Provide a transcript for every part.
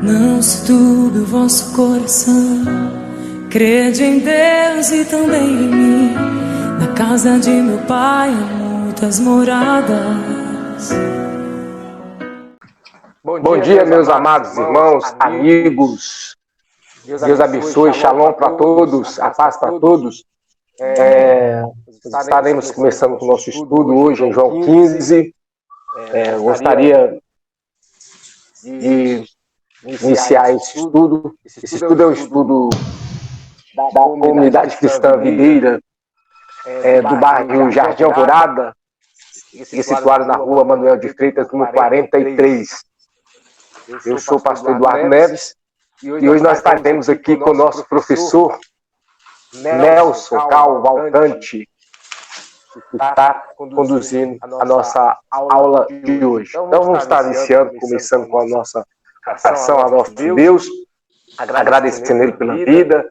Não se turbe o vosso coração, crede em Deus e também em mim. Na casa de meu pai há muitas moradas. Bom dia, meus amados irmãos, amigos. Deus abençoe, shalom para todos, a paz para todos. Estaremos começando com o nosso estudo hoje em João 15. Gostaria de iniciar esse estudo. Esse estudo é um estudo da comunidade cristã videira do bairro Jardim Alvorada, que é situado na rua Manuel de Freitas, número 43. Eu sou o pastor Eduardo Neves e hoje nós estaremos aqui com o nosso professor Nelson Cavalcante, que está conduzindo a nossa aula de hoje. Então vamos estar começando com a nossa oração a nosso Deus, agradecendo Ele pela vida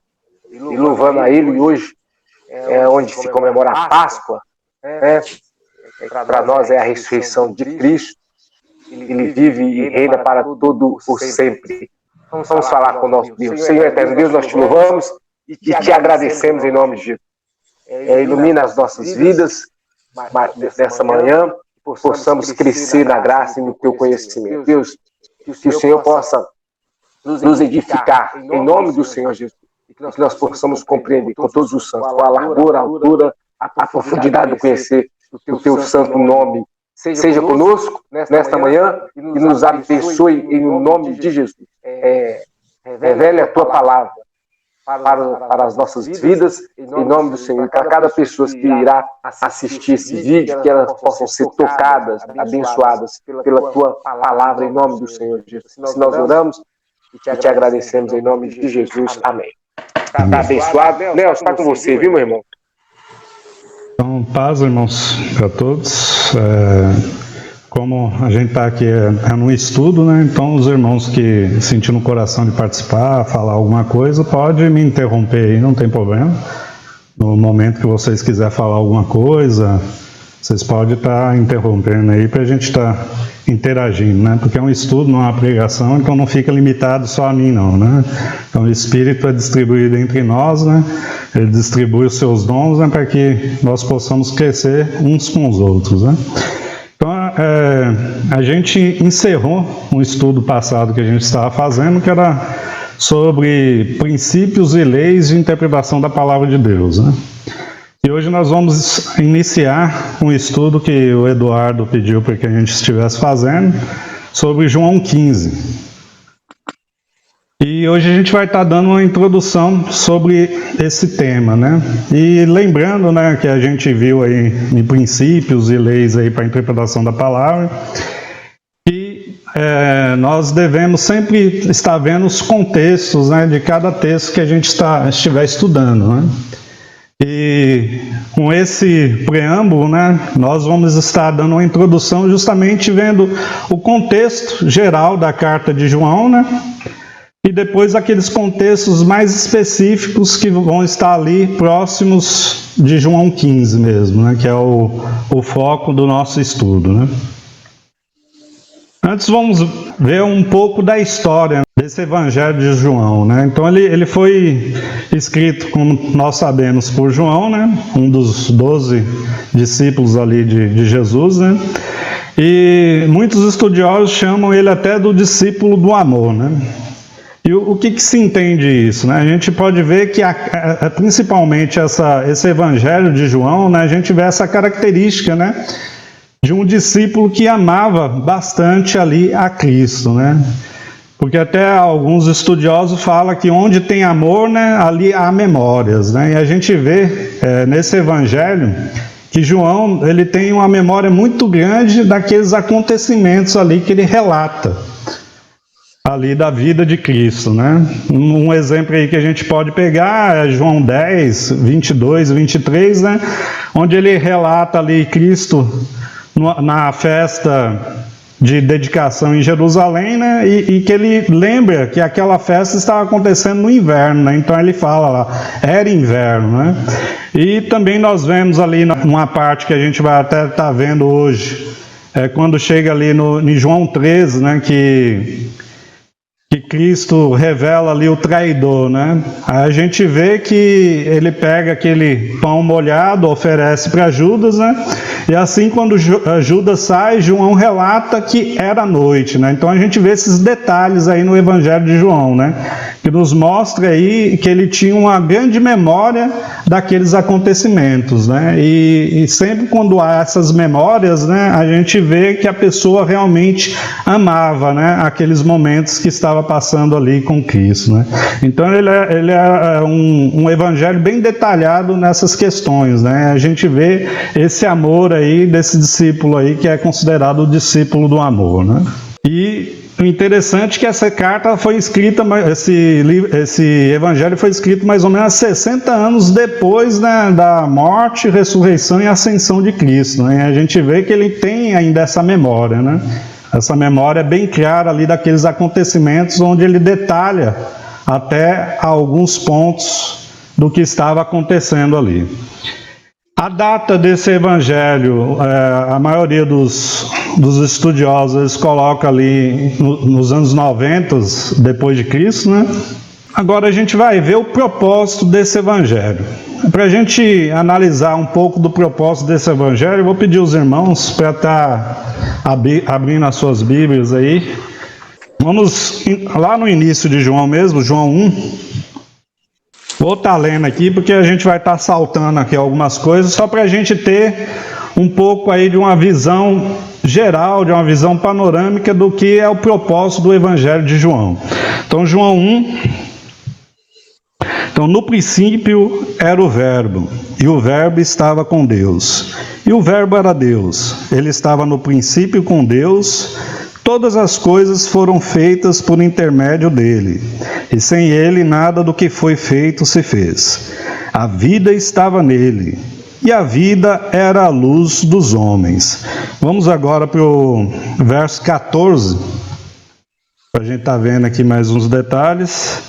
e louvando a Ele. E hoje é onde se comemora a Páscoa, para nós é a ressurreição de Cristo. Ele vive e reina para todo o sempre. Vamos falar com o nosso Deus. Senhor eterno Deus, nós te louvamos e te agradecemos em nome de Jesus. Ilumina as nossas vidas nessa manhã, possamos crescer na graça e no teu conhecimento. Deus, que o Senhor possa nos edificar em nome do Senhor Jesus. E que nós possamos compreender com todos os santos, com a largura, a altura, a profundidade do conhecer do teu santo nome. Seja conosco nesta manhã e nos abençoe em nome de Jesus. Revele a tua palavra para as nossas vidas, em nome do Senhor. E para cada pessoa que irá assistir esse vídeo, que elas possam ser tocadas, abençoadas pela tua palavra, em nome do Senhor Jesus. Se nós oramos e te agradecemos em nome de Jesus. Amém. Está abençoado? Nelson, está com você, viu, meu irmão? Então, paz, irmãos, para todos. Como a gente está aqui no estudo, né? Então os irmãos que sentiram no coração de participar, falar alguma coisa, pode me interromper aí, não tem problema. No momento que vocês quiserem falar alguma coisa, vocês podem estar interrompendo aí para a gente estar interagindo, né? Porque é um estudo, não é uma pregação, então não fica limitado só a mim, não, né? Então o Espírito é distribuído entre nós, né? Ele distribui os seus dons, né? Para que nós possamos crescer uns com os outros, né? Então a gente encerrou um estudo passado que a gente estava fazendo, que era sobre princípios e leis de interpretação da palavra de Deus, né? E hoje nós vamos iniciar um estudo que o Eduardo pediu para que a gente estivesse fazendo, sobre João 15. E hoje a gente vai estar dando uma introdução sobre esse tema, né? E lembrando, né, que a gente viu aí em princípios e leis aí para a interpretação da palavra, que nós devemos sempre estar vendo os contextos, né, de cada texto que a gente estiver estudando, né? E com esse preâmbulo, né, nós vamos estar dando uma introdução justamente vendo o contexto geral da carta de João, né, e depois aqueles contextos mais específicos que vão estar ali próximos de João 15 mesmo, né, que é o foco do nosso estudo, né. Antes vamos ver um pouco da história desse Evangelho de João, né? Então ele foi escrito, como nós sabemos, por João, né? Um dos 12 discípulos ali de Jesus, né? E muitos estudiosos chamam ele até do discípulo do amor, né? E o que se entende isso, né? A gente pode ver que principalmente esse Evangelho de João, né? A gente vê essa característica, né? De um discípulo que amava bastante ali a Cristo, né? Porque até alguns estudiosos falam que onde tem amor, né, ali há memórias, né? E a gente vê nesse evangelho que João ele tem uma memória muito grande daqueles acontecimentos ali que ele relata ali da vida de Cristo, né? Um exemplo aí que a gente pode pegar é João 10, 22, 23, né? Onde ele relata ali Cristo na festa de dedicação em Jerusalém, né? E que ele lembra que aquela festa estava acontecendo no inverno, né? Então ele fala lá, era inverno, né? E também nós vemos ali numa parte que a gente vai até estar vendo hoje, quando chega ali em João 13, né? Que Cristo revela ali o traidor, né? Aí a gente vê que ele pega aquele pão molhado, oferece para Judas, né? E assim, quando Judas sai, João relata que era noite, né? Então a gente vê esses detalhes aí no Evangelho de João, né? Que nos mostra aí que ele tinha uma grande memória daqueles acontecimentos, né? E sempre quando há essas memórias, né, a gente vê que a pessoa realmente amava, né, aqueles momentos que estava passando ali com Cristo, né? Então ele é um evangelho bem detalhado nessas questões, né? A gente vê esse amor aí desse discípulo aí que é considerado o discípulo do amor, né? E o interessante é que essa carta foi escrita, esse evangelho foi escrito mais ou menos 60 anos depois, né, da morte, ressurreição e ascensão de Cristo, né? E a gente vê que ele tem ainda essa memória, né? Essa memória é bem clara ali daqueles acontecimentos onde ele detalha até alguns pontos do que estava acontecendo ali. A data desse evangelho, a maioria dos estudiosos eles colocam ali nos anos 90 depois de Cristo, né? Agora a gente vai ver o propósito desse evangelho. Para a gente analisar um pouco do propósito desse evangelho, eu vou pedir aos irmãos para estar abrindo as suas Bíblias aí. Vamos lá no início de João mesmo, João 1. Vou estar lendo aqui porque a gente vai estar saltando aqui algumas coisas, só para a gente ter um pouco aí de uma visão geral, de uma visão panorâmica do que é o propósito do Evangelho de João. Então, João 1. Então, no princípio era o Verbo, e o Verbo estava com Deus. E o Verbo era Deus. Ele estava no princípio com Deus. Todas as coisas foram feitas por intermédio dele, e sem ele nada do que foi feito se fez. A vida estava nele, e a vida era a luz dos homens. Vamos agora para o verso 14, para a gente estar vendo aqui mais uns detalhes.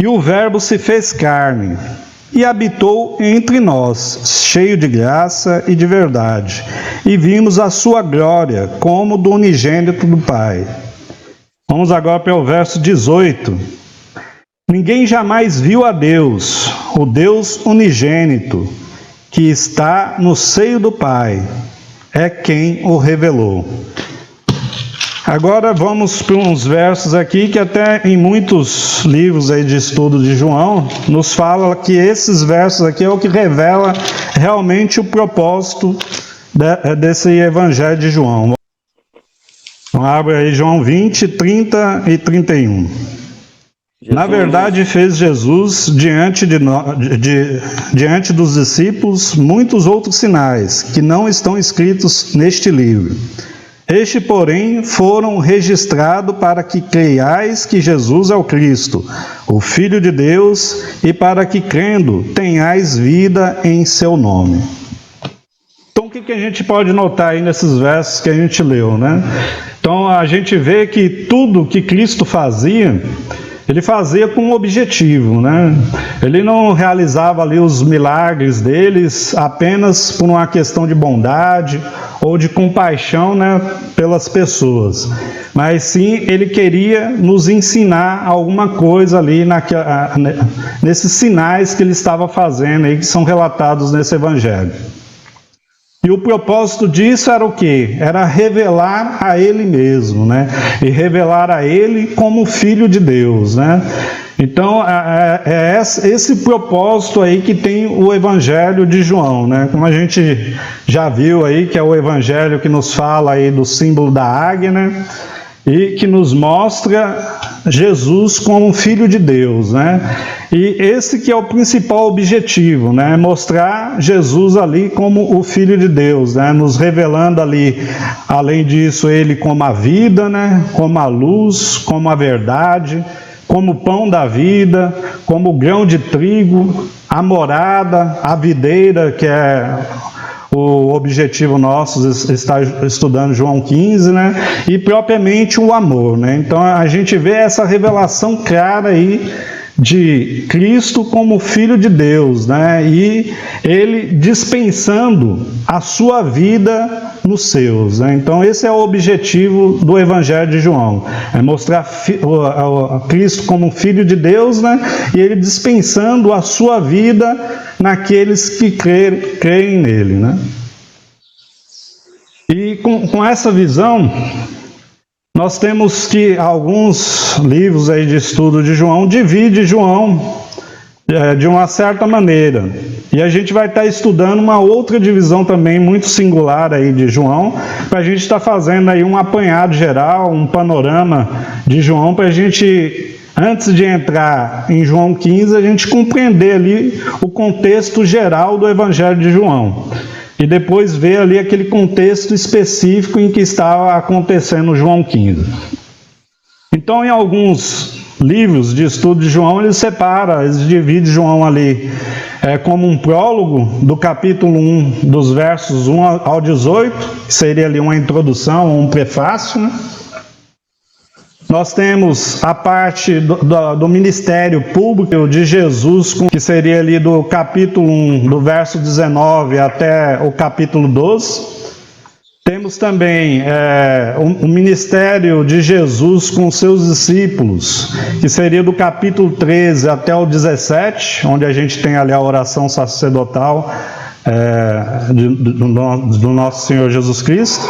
E o Verbo se fez carne, e habitou entre nós, cheio de graça e de verdade, e vimos a sua glória como do unigênito do Pai. Vamos agora para o verso 18. Ninguém jamais viu a Deus, o Deus unigênito, que está no seio do Pai, é quem o revelou. Agora vamos para uns versos aqui que até em muitos livros aí de estudo de João nos fala que esses versos aqui é o que revela realmente o propósito desse evangelho de João. Então abre aí João 20, 30 e 31. Na verdade fez Jesus diante dos discípulos muitos outros sinais que não estão escritos neste livro. Este, porém, foram registrados para que creiais que Jesus é o Cristo, o Filho de Deus, e para que, crendo, tenhais vida em seu nome. Então, o que a gente pode notar aí nesses versos que a gente leu, né? Então, a gente vê que tudo que Cristo fazia, ele fazia com um objetivo, né? Ele não realizava ali os milagres deles apenas por uma questão de bondade ou de compaixão, né, pelas pessoas, mas sim ele queria nos ensinar alguma coisa ali nesses sinais que ele estava fazendo aí, que são relatados nesse evangelho. E o propósito disso era o quê? Era revelar a ele mesmo, né? E revelar a ele como Filho de Deus, né? Então, é esse propósito aí que tem o Evangelho de João, né? Como a gente já viu aí, que é o Evangelho que nos fala aí do símbolo da águia, né? E que nos mostra Jesus como Filho de Deus, né? E esse que é o principal objetivo, né? Mostrar Jesus ali como o Filho de Deus, né? Nos revelando ali, além disso, ele como a vida, né? Como a luz, como a verdade, como o pão da vida, como o grão de trigo, a morada, a videira, que é o objetivo nosso, está estudando João 15, né? E propriamente o amor, né? Então a gente vê essa revelação clara aí de Cristo como Filho de Deus, né? E ele dispensando a sua vida nos seus, né? Então esse é o objetivo do Evangelho de João, é mostrar Cristo como Filho de Deus, né? E ele dispensando a sua vida naqueles que creem nele, né? E com essa visão, nós temos que alguns livros aí de estudo de João dividem João de uma certa maneira. E a gente vai estar estudando uma outra divisão também muito singular aí de João, para a gente estar fazendo aí um apanhado geral, um panorama de João, para a gente, antes de entrar em João 15, a gente compreender ali o contexto geral do Evangelho de João. E depois ver ali aquele contexto específico em que estava acontecendo João 15. Então, em alguns livros de estudo de João, eles dividem João ali como um prólogo do capítulo 1, dos versos 1 ao 18, que seria ali uma introdução, um prefácio, né? Nós temos a parte do ministério público de Jesus, que seria ali do capítulo 1, do verso 19 até o capítulo 12. Temos também o ministério de Jesus com seus discípulos, que seria do capítulo 13 até o 17, onde a gente tem ali a oração sacerdotal do nosso Senhor Jesus Cristo.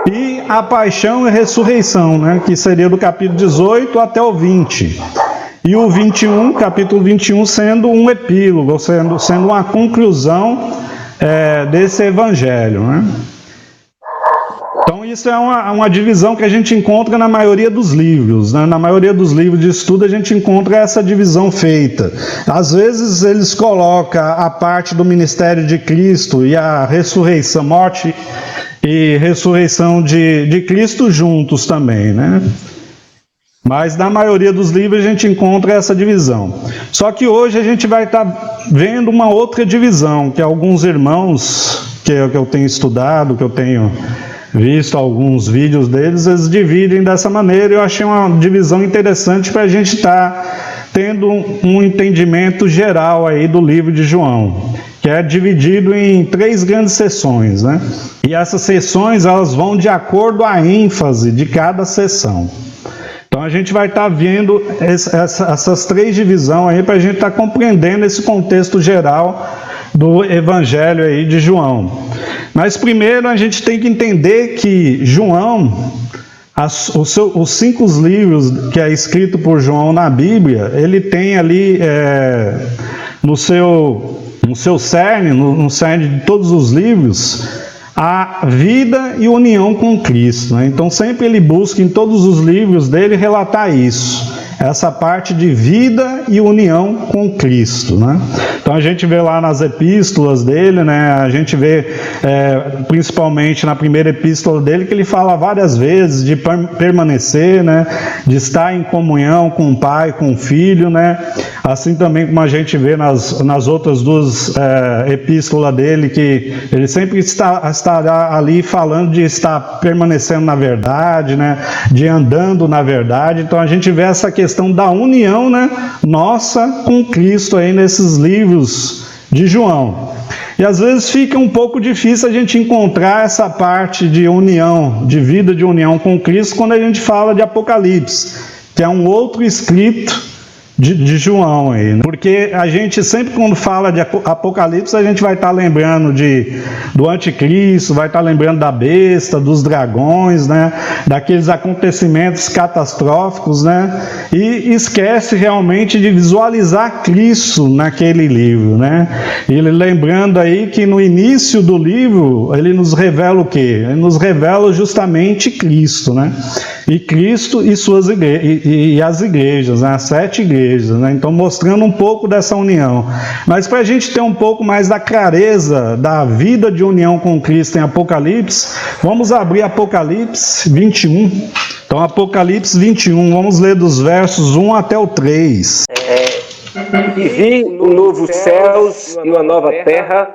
E a paixão e ressurreição, né, que seria do capítulo 18 até o 20. E o 21, capítulo 21, sendo um epílogo, sendo uma conclusão desse evangelho, né? Então isso é uma divisão que a gente encontra na maioria dos livros, né? Na maioria dos livros de estudo a gente encontra essa divisão feita. Às vezes eles colocam a parte do ministério de Cristo e a ressurreição, morte e ressurreição de Cristo juntos também, né? Mas na maioria dos livros a gente encontra essa divisão. Só que hoje a gente vai estar vendo uma outra divisão, que alguns irmãos que eu tenho estudado, que eu tenho visto alguns vídeos deles, eles dividem dessa maneira. Eu achei uma divisão interessante para a gente estar tendo um entendimento geral aí do livro de João, que é dividido em 3 grandes seções, né? E essas seções, elas vão de acordo à ênfase de cada seção. Então a gente vai estar vendo essas 3 divisões aí para a gente estar compreendendo esse contexto geral do Evangelho aí de João. Mas primeiro a gente tem que entender que João, os 5 livros que é escrito por João na Bíblia, ele tem ali no seu cerne, no cerne de todos os livros, a vida e união com Cristo, né? Então sempre ele busca em todos os livros dele relatar isso, essa parte de vida e união com Cristo, né? Então a gente vê lá nas epístolas dele, né? A gente vê principalmente na primeira epístola dele que ele fala várias vezes de permanecer, né? De estar em comunhão com o Pai, com o Filho, né? Assim também como a gente vê nas outras 2 epístolas dele, que ele sempre estará ali falando de estar permanecendo na verdade, né? De andando na verdade. Então a gente vê essa questão da união, né? Nossa com Cristo aí nesses livros de João. E às vezes fica um pouco difícil a gente encontrar essa parte de união, de vida de união com Cristo, quando a gente fala de Apocalipse, que é um outro escrito de João aí, né? Porque a gente sempre quando fala de Apocalipse, a gente vai estar lembrando do anticristo, vai estar lembrando da besta, dos dragões, né? Daqueles acontecimentos catastróficos, né? E esquece realmente de visualizar Cristo naquele livro, né? Ele lembrando aí que no início do livro, ele nos revela o quê? Ele nos revela justamente Cristo, né? E Cristo e suas e as igrejas, né? As 7 igrejas. Né? Então mostrando um pouco dessa união. Mas para a gente ter um pouco mais da clareza da vida de união com Cristo em Apocalipse, vamos abrir Apocalipse 21. Então Apocalipse 21, vamos ler dos versos 1 até o 3. E vi um novo céus e uma nova terra,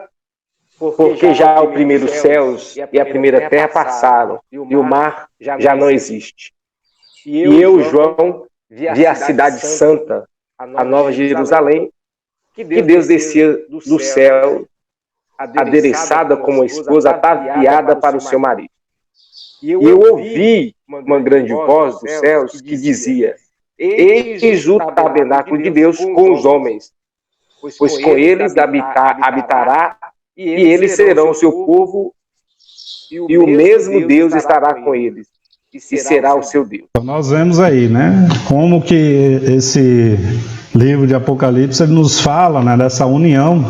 porque já o primeiro céus e a primeira terra passaram, e o mar já não existe. E eu, João, via a cidade santa, a Nova Jerusalém, que Deus descia do céu, adereçada como uma esposa ataviada para o seu marido. E eu ouvi uma grande voz dos céus que dizia: Eis o tabernáculo de Deus com os homens, pois com eles habitará, e eles serão o seu povo, e o mesmo Deus estará com eles, e será o seu Deus. Então nós vemos aí, né, como que esse livro de Apocalipse nos fala, né, dessa união,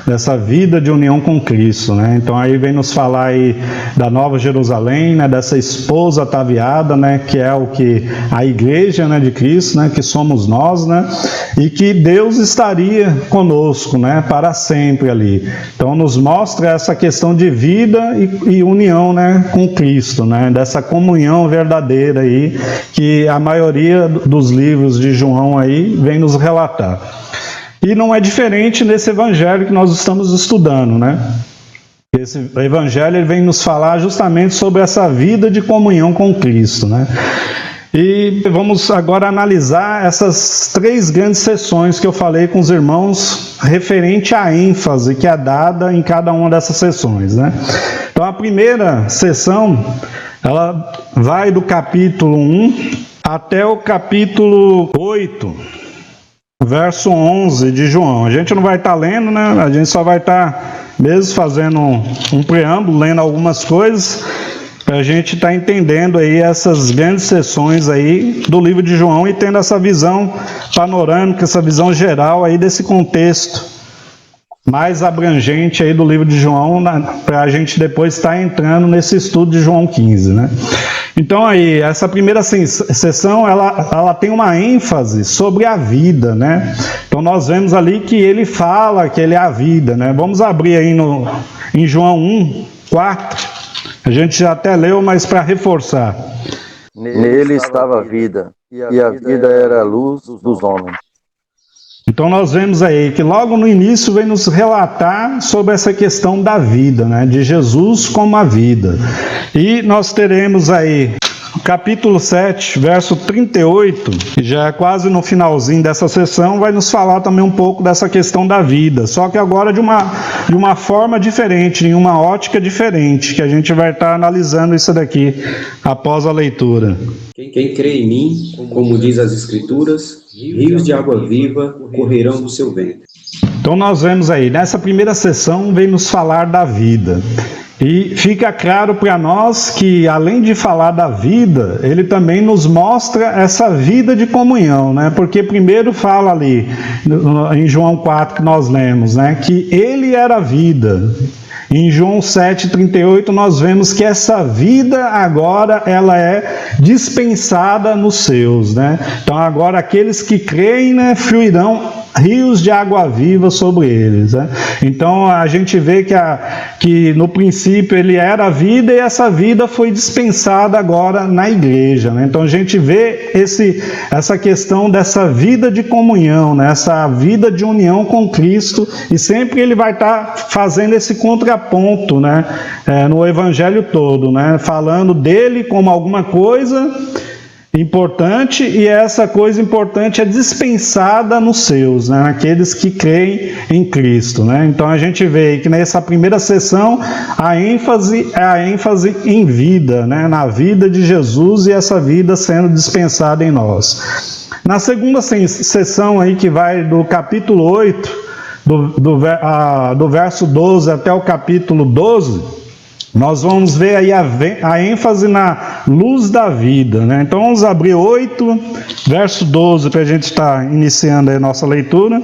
dessa vida de união com Cristo, né? Então aí vem nos falar aí da Nova Jerusalém, né, dessa esposa ataviada, né, que é o que a igreja, né, de Cristo, né, que somos nós, né, e que Deus estaria conosco, né, para sempre ali. Então nos mostra essa questão de vida e união, né, com Cristo, né, dessa comunhão verdadeira aí que a maioria dos livros de João aí vem nos relatar. E não é diferente nesse evangelho que nós estamos estudando, né? Esse evangelho ele vem nos falar justamente sobre essa vida de comunhão com Cristo, né? E vamos agora analisar essas 3 grandes sessões que eu falei com os irmãos referente à ênfase que é dada em cada uma dessas sessões, né? Então a primeira sessão, ela vai do capítulo 1 até o capítulo 8, verso 11 de João. A gente não vai estar lendo, né? A gente só vai estar mesmo fazendo um preâmbulo, lendo algumas coisas, para a gente estar entendendo aí essas grandes sessões aí do livro de João e tendo essa visão panorâmica, essa visão geral aí desse contexto mais abrangente aí do livro de João, para a gente depois estar entrando nesse estudo de João 15, né? Então aí, essa primeira sessão, ela tem uma ênfase sobre a vida, né? Então nós vemos ali que ele fala que ele é a vida, né? Vamos abrir aí em João 1, 4, a gente já até leu, mas para reforçar. Nele estava a vida, e a vida era a luz dos homens. Então nós vemos aí que logo no início vem nos relatar sobre essa questão da vida, né? De Jesus como a vida. E nós teremos aí capítulo 7, verso 38, que já é quase no finalzinho dessa sessão, vai nos falar também um pouco dessa questão da vida, só que agora de uma forma diferente, em uma ótica diferente, que a gente vai estar analisando isso daqui após a leitura. Quem crê em mim, como diz as Escrituras, rios de água viva correrão do seu ventre. Então nós vemos aí, nessa primeira sessão vem nos falar da vida. E fica claro para nós que, além de falar da vida, ele também nos mostra essa vida de comunhão, né? Porque primeiro fala ali, em João 4 que nós lemos, né? Que ele era a vida. Em João 7,38 nós vemos que essa vida agora ela é dispensada nos seus, né? Então agora aqueles que creem, né, fluirão rios de água viva sobre eles, né? Então a gente vê que no princípio ele era a vida e essa vida foi dispensada agora na igreja, né? Então a gente vê essa questão dessa vida de comunhão, né? Essa vida de união com Cristo, e sempre ele vai estar fazendo esse contraponto, né? No evangelho todo, né? Falando dele como alguma coisa importante, e essa coisa importante é dispensada nos seus, né? Naqueles que creem em Cristo, né? Então a gente vê que nessa primeira sessão a ênfase é a ênfase em vida, né? Na vida de Jesus, e essa vida sendo dispensada em nós. Na segunda sessão aí, que vai do capítulo 8, do verso 12 até o capítulo 12, nós vamos ver aí a ênfase na luz da vida, né? Então vamos abrir 8, verso 12, para a gente estar iniciando aí a nossa leitura.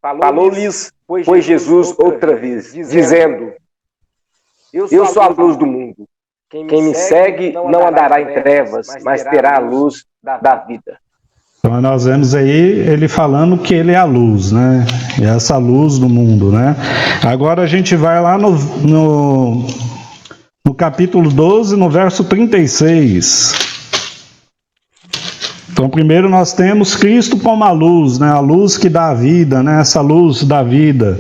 Falou-lhes, pois Jesus outra vez, dizendo: Eu sou a luz do mundo. Quem me segue não andará em trevas, mas terá a luz da vida. Então nós vemos aí ele falando que ele é a luz, né? E essa luz do mundo, né? Agora a gente vai lá no capítulo 12, no verso 36. Então primeiro nós temos Cristo como a luz, né? A luz que dá a vida, né? Essa luz da vida.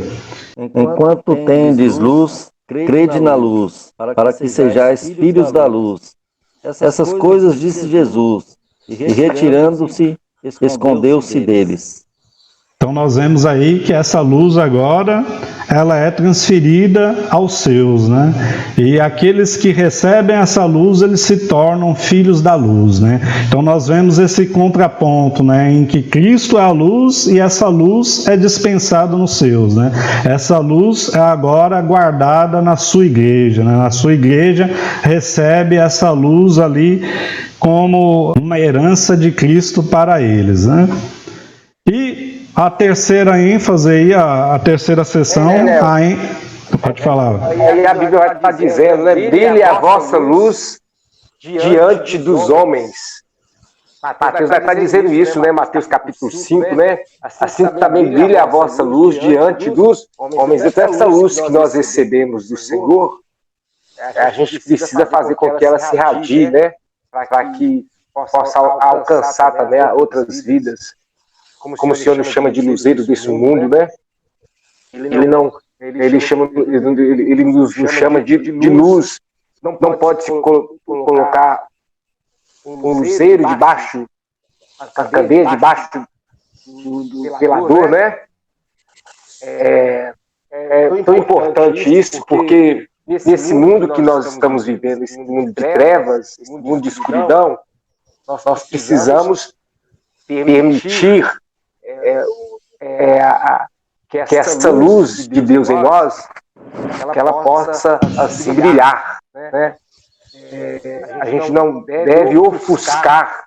Enquanto tendes luz, crede na luz, para que sejais filhos da luz. Essas coisas disse Jesus, e retirando-se, escondeu-se deles. Então nós vemos aí que essa luz agora, ela é transferida aos seus, né? E aqueles que recebem essa luz, eles se tornam filhos da luz, né? Então nós vemos esse contraponto, né? Em que Cristo é a luz e essa luz é dispensada nos seus, né? Essa luz é agora guardada na sua igreja, né? Na sua igreja recebe essa luz ali como uma herança de Cristo para eles, né? E a terceira ênfase aí, a terceira sessão, pode falar. Aí a Bíblia vai estar dizendo, né? Brilhe a vossa luz diante dos homens. Mateus vai estar dizendo isso, né? Mateus capítulo 5, né? Assim também brilhe a vossa luz diante dos homens. Então essa luz que nós recebemos do Senhor, a gente precisa fazer com que ela se radie, né? Para que possa alcançar também outras vidas. Como o Senhor nos chama de luzeiros desse mundo, né? Ele nos chama de luz. Não pode se colocar um luzeiro debaixo da candeia, debaixo do velador, né? É tão importante isso, porque nesse mundo que nós estamos vivendo, esse mundo de trevas, esse mundo de escuridão, nós precisamos permitir que essa luz de Deus em nós, que ela possa assim brilhar, né? A gente não deve ofuscar,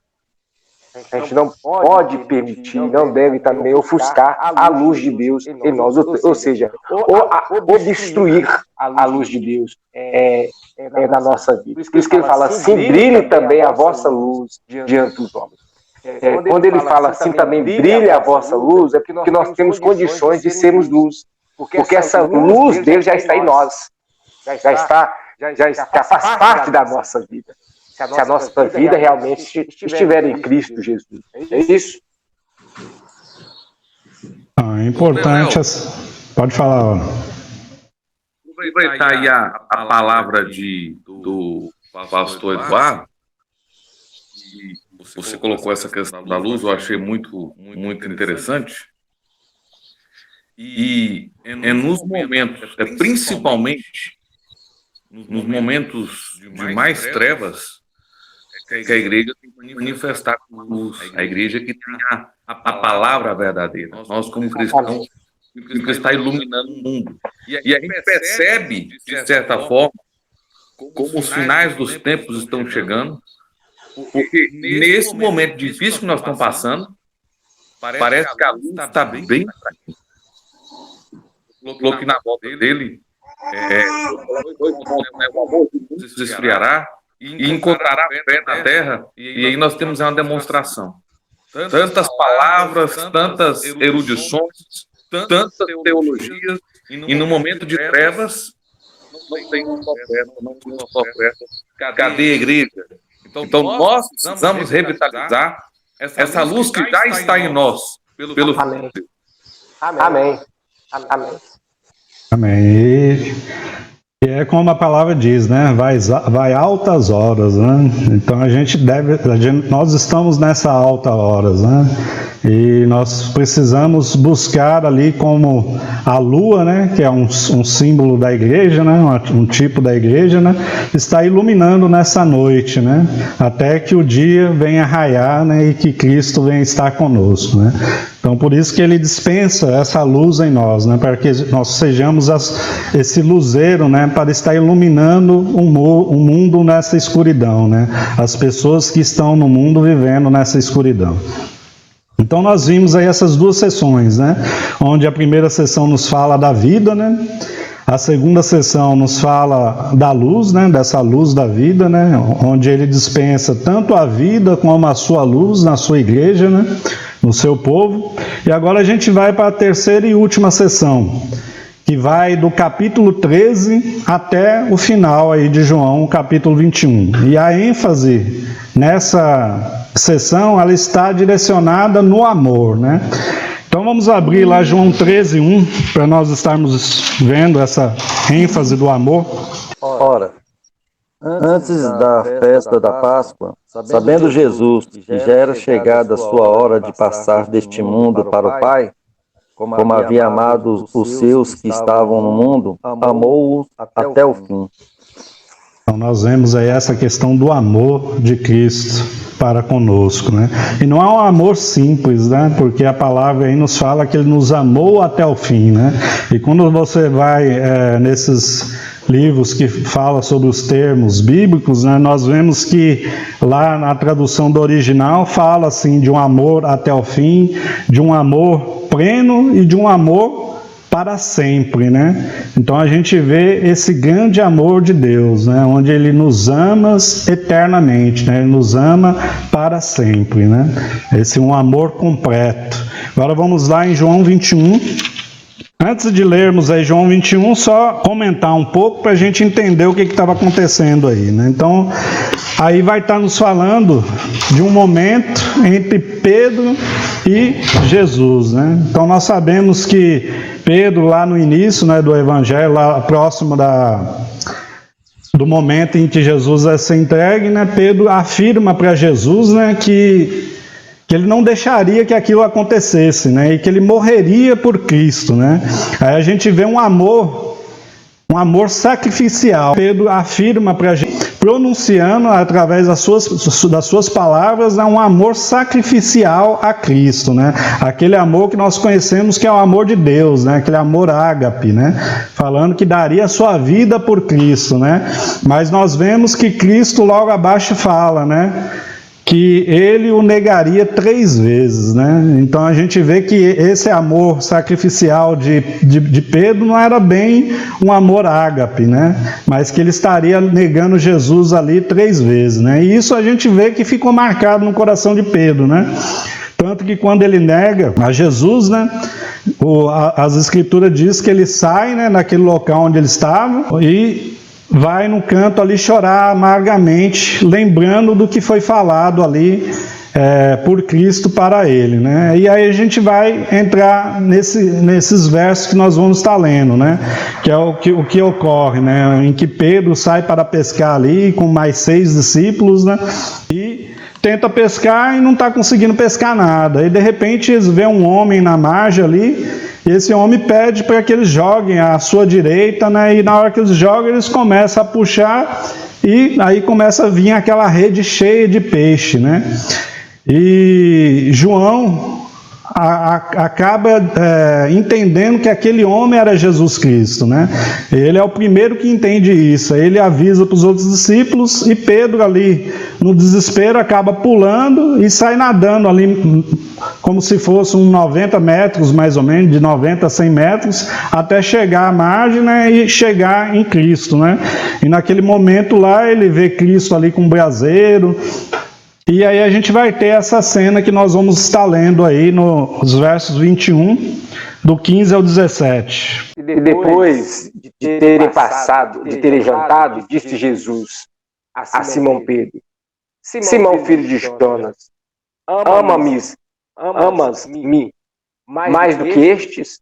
a gente não pode permitir, não deve também ofuscar a luz de Deus em nós, ou seja, obstruir a luz de Deus na nossa vida. Por isso que ele fala assim, brilhe também a vossa luz diante dos homens. Quando ele fala assim também, brilhe a vossa luz, é porque nós temos condições de sermos luz. Porque essa luz dele já está em nós. Já faz parte da nossa vida. Se a nossa vida realmente estiver em Cristo Jesus. É isso? É importante. Pode falar. Aproveitar aí a palavra do pastor Eduardo. Você colocou essa questão da luz, eu achei muito interessante. E nos momentos, principalmente nos momentos de mais trevas, que a igreja tem que manifestar com luz, a igreja que tem a palavra verdadeira. Nós, como cristãos, temos que estar iluminando o mundo. E a gente percebe, de certa forma, como os finais dos tempos estão chegando, porque nesse momento difícil que nós estamos passando, parece que a luz está bem fraquinha. Falou que na volta dele, o amor de mundo se esfriará e encontrará fé na terra, e aí nós temos uma demonstração. Tantas palavras, tantas erudições, tantas teologias, e no momento de trevas, não tem uma oferta, não tem uma oferta. Cadê a igreja? Então nós precisamos revitalizar essa luz que já está em nós, pelo Amém. Amém. Amém. Amém. E é como a palavra diz, né? Vai altas horas, né? Então nós estamos nessa alta horas, né? E nós precisamos buscar ali como a lua, né? Que é um símbolo da igreja, né? Um tipo da igreja, né? Está iluminando nessa noite, né? Até que o dia venha raiar, né? E que Cristo venha estar conosco, né? Então, por isso que ele dispensa essa luz em nós, né? Para que nós sejamos esse luzeiro, né? Para estar iluminando o mundo nessa escuridão, né? As pessoas que estão no mundo vivendo nessa escuridão. Então, nós vimos aí essas duas sessões, né? Onde a primeira sessão nos fala da vida, né? A segunda sessão nos fala da luz, né? Dessa luz da vida, né? Onde ele dispensa tanto a vida como a sua luz na sua igreja, né? No seu povo. E agora a gente vai para a terceira e última sessão, que vai do capítulo 13 até o final aí de João, capítulo 21. E a ênfase nessa sessão, ela está direcionada no amor, né? Então vamos abrir lá João 13:1, para nós estarmos vendo essa ênfase do amor. Ora, Antes da festa da Páscoa, sabendo Jesus que já era chegada a sua hora de passar deste mundo para o Pai, como havia amado os seus que estavam no mundo, amou-os até o fim. Então nós vemos aí essa questão do amor de Cristo para conosco, né? E não é um amor simples, né? Porque a palavra aí nos fala que Ele nos amou até o fim, né? E quando você vai nesses livros que falam sobre os termos bíblicos, né? Nós vemos que lá na tradução do original fala assim de um amor até o fim, de um amor pleno e de um amor para sempre, né? Então a gente vê esse grande amor de Deus, né? Onde Ele nos ama eternamente, né? Ele nos ama para sempre, né? Esse é um amor completo. Agora vamos lá em João 21. Antes de lermos aí João 21, só comentar um pouco para a gente entender o que estava acontecendo aí, né? Então, aí vai estar nos falando de um momento entre Pedro e Jesus, né? Então nós sabemos que Pedro, lá no início, né, do Evangelho, lá próximo do momento em que Jesus vai ser entregue, né, Pedro afirma para Jesus, né, que ele não deixaria que aquilo acontecesse, né, e que ele morreria por Cristo, né. Aí a gente vê um amor sacrificial. Pedro afirma para gente, pronunciando através das suas palavras, né, um amor sacrificial a Cristo, né? Aquele amor que nós conhecemos que é o amor de Deus, né? Aquele amor ágape, né? Falando que daria a sua vida por Cristo, né? Mas nós vemos que Cristo logo abaixo fala, né, que ele o negaria 3 vezes, né? Então a gente vê que esse amor sacrificial de Pedro não era bem um amor ágape, né? Mas que ele estaria negando Jesus ali 3 vezes, né? E isso a gente vê que ficou marcado no coração de Pedro, né? Tanto que quando ele nega a Jesus, né, as escrituras dizem que ele sai, né, naquele local onde ele estava e vai no canto ali chorar amargamente, lembrando do que foi falado ali por Cristo para ele, né? E aí a gente vai entrar nesses versos que nós vamos estar lendo, né? Que é o que ocorre, né? Em que Pedro sai para pescar ali com mais 6 discípulos, né? E tenta pescar e não está conseguindo pescar nada. E de repente eles vê um homem na margem ali. E esse homem pede para que eles joguem à sua direita, né? E na hora que eles jogam, eles começam a puxar e aí começa a vir aquela rede cheia de peixe, né? E João acaba entendendo que aquele homem era Jesus Cristo, né? Ele é o primeiro que entende isso. Ele avisa para os outros discípulos e Pedro ali, no desespero, acaba pulando e sai nadando ali como se fosse uns 90 metros, mais ou menos, de 90 a 100 metros, até chegar à margem, né, e chegar em Cristo, né? E naquele momento lá, ele vê Cristo ali com um braseiro. E aí a gente vai ter essa cena que nós vamos estar lendo aí nos versos 21, do 15 ao 17. E depois de terem jantado, disse Jesus a Simão Pedro: Simão, filho de Jonas, amas-me mais do que estes?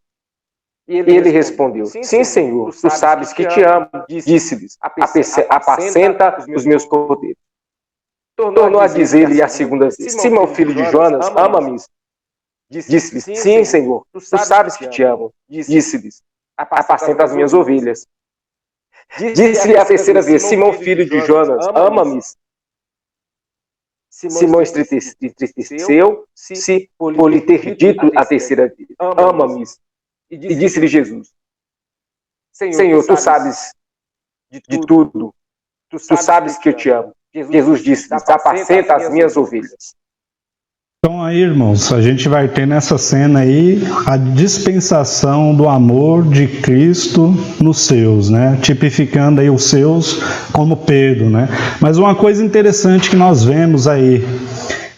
E ele respondeu: Sim, Senhor, tu sabes que te amo. Disse-lhes: apacenta os meus cordeiros. Tornou a dizer-lhe a segunda vez: Simão, filho de Jonas, ama-me? Disse-lhes: Sim, Senhor, tu sabes que te amo. Disse-lhes: apacenta as minhas ovelhas. Disse-lhe a terceira vez: Simão, filho de Jonas, ama-me? Simão entristeceu-se por lhe ter dito a terceira vez: ama-me. E disse-lhe Jesus: Senhor, tu sabes de tudo. Tu sabes que eu te amo. Jesus disse: apacenta as minhas ovelhas. Então aí, irmãos, a gente vai ter nessa cena aí a dispensação do amor de Cristo nos seus, né? Tipificando aí os seus como Pedro, né? Mas uma coisa interessante que nós vemos aí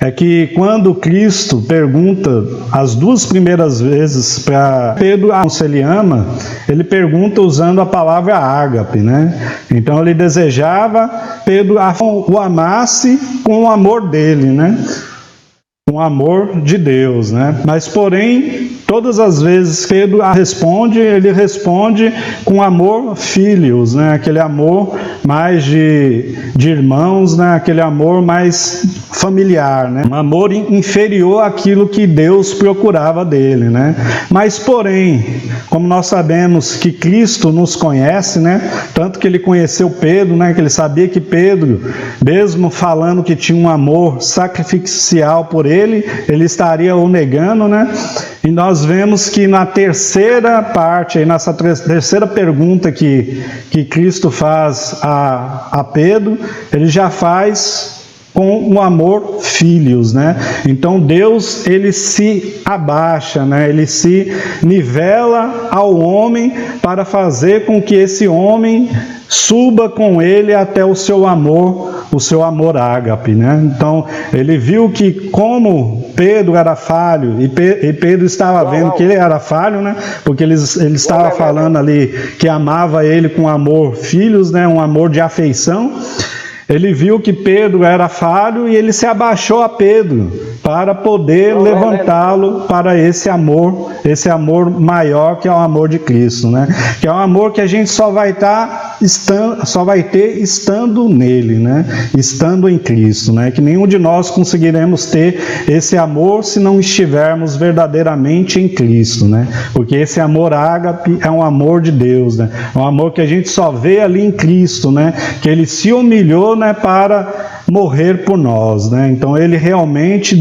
é que quando Cristo pergunta as 2 primeiras vezes para Pedro se ele ama, ele pergunta usando a palavra ágape, né? Então ele desejava Pedro o amasse com o amor dele, né? Um amor de Deus, né? Mas porém todas as vezes Pedro responde, ele responde com amor filhos, né? Aquele amor mais de irmãos, né? Aquele amor mais familiar, né? Um amor inferior àquilo que Deus procurava dele, né? Mas, porém, como nós sabemos que Cristo nos conhece, né? Tanto que ele conheceu Pedro, né? Que ele sabia que Pedro, mesmo falando que tinha um amor sacrificial por ele, ele estaria o negando, né? E nós vemos que na terceira parte, aí nessa terceira pergunta que Cristo faz a Pedro, ele já faz com o amor filhos, né? Então Deus, ele se abaixa, né? Ele se nivela ao homem para fazer com que esse homem suba com ele até o seu amor ágape, né? Então, ele viu que como Pedro era falho, e Pedro estava vendo que ele era falho, né? Porque ele estava falando ali que amava ele com amor filhos, né? Um amor de afeição. Ele viu que Pedro era falho e ele se abaixou a Pedro para poder levantá-lo para esse amor maior que é o amor de Cristo, né? Que é um amor que a gente só vai ter estando nele, né? Estando em Cristo, né? Que nenhum de nós conseguiremos ter esse amor se não estivermos verdadeiramente em Cristo, né? Porque esse amor ágape é um amor de Deus, né? É um amor que a gente só vê ali em Cristo, né? Que ele se humilhou, né, para morrer por nós, né? Então ele realmente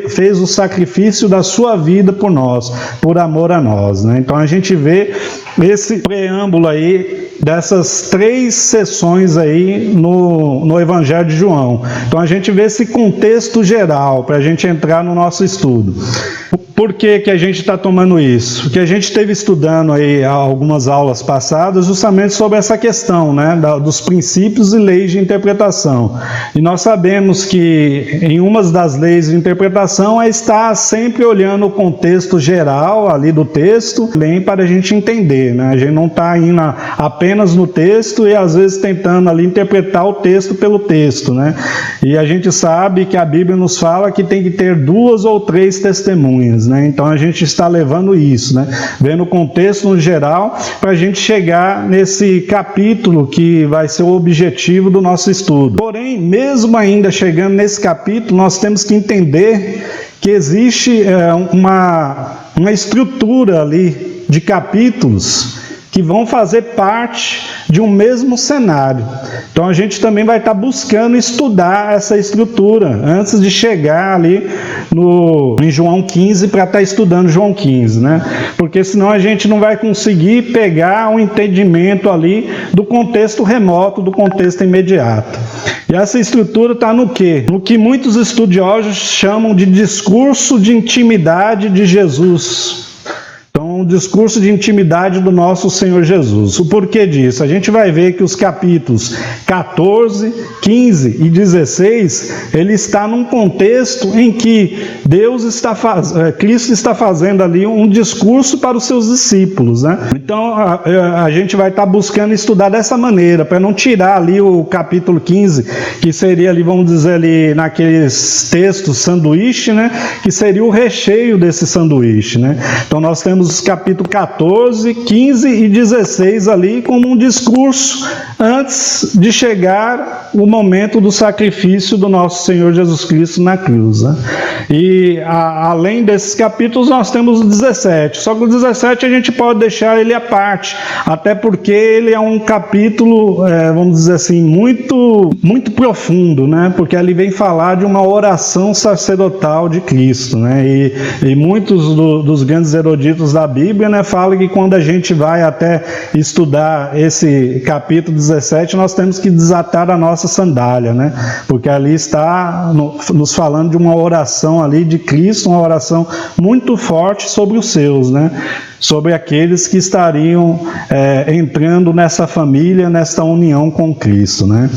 fez o sacrifício da sua vida por nós, por amor a nós, né? Então a gente vê esse preâmbulo aí dessas 3 sessões aí no Evangelho de João. Então a gente vê esse contexto geral para a gente entrar no nosso estudo. Por que a gente está tomando isso? Porque a gente esteve estudando aí algumas aulas passadas justamente sobre essa questão, né, dos princípios e leis de interpretação. E nós sabemos que em umas das leis de interpretação é estar sempre olhando o contexto geral ali do texto, bem para a gente entender, né? A gente não está indo apenas no texto e às vezes tentando ali interpretar o texto pelo texto, né? E a gente sabe que a Bíblia nos fala que tem que ter 2 ou 3 testemunhas, né? Então a gente está levando isso, né? Vendo o contexto no geral para a gente chegar nesse capítulo que vai ser o objetivo do nosso estudo. Porém, mesmo ainda chegando nesse capítulo, nós temos que entender que existe uma estrutura ali de capítulos que vão fazer parte de um mesmo cenário. Então a gente também vai estar buscando estudar essa estrutura antes de chegar ali em João 15 para estar estudando João 15, né? Porque senão a gente não vai conseguir pegar um entendimento ali do contexto remoto, do contexto imediato. E essa estrutura está no quê? No que muitos estudiosos chamam de discurso de intimidade de Jesus. Então, um discurso de intimidade do nosso Senhor Jesus. O porquê disso? A gente vai ver que os capítulos 14, 15 e 16, ele está num contexto em que Cristo está fazendo ali um discurso para os seus discípulos, né? Então, a gente vai estar buscando estudar dessa maneira, para não tirar ali o capítulo 15, que seria ali, vamos dizer ali, naqueles textos sanduíche, né? Que seria o recheio desse sanduíche, né? Então, nós temos os capítulos 14, 15 e 16 ali como um discurso antes de chegar o momento do sacrifício do nosso Senhor Jesus Cristo na cruz, né? E além desses capítulos nós temos o 17, só que o 17 a gente pode deixar ele à parte, até porque ele é um capítulo, vamos dizer assim, muito, muito profundo, né? Porque ali vem falar de uma oração sacerdotal de Cristo, né? E muitos dos grandes eruditos da Bíblia, né, fala que quando a gente vai até estudar esse capítulo 17, nós temos que desatar a nossa sandália, né? Porque ali está nos falando de uma oração ali de Cristo, uma oração muito forte sobre os seus, né? Sobre aqueles que estariam entrando nessa família, nessa união com Cristo, né?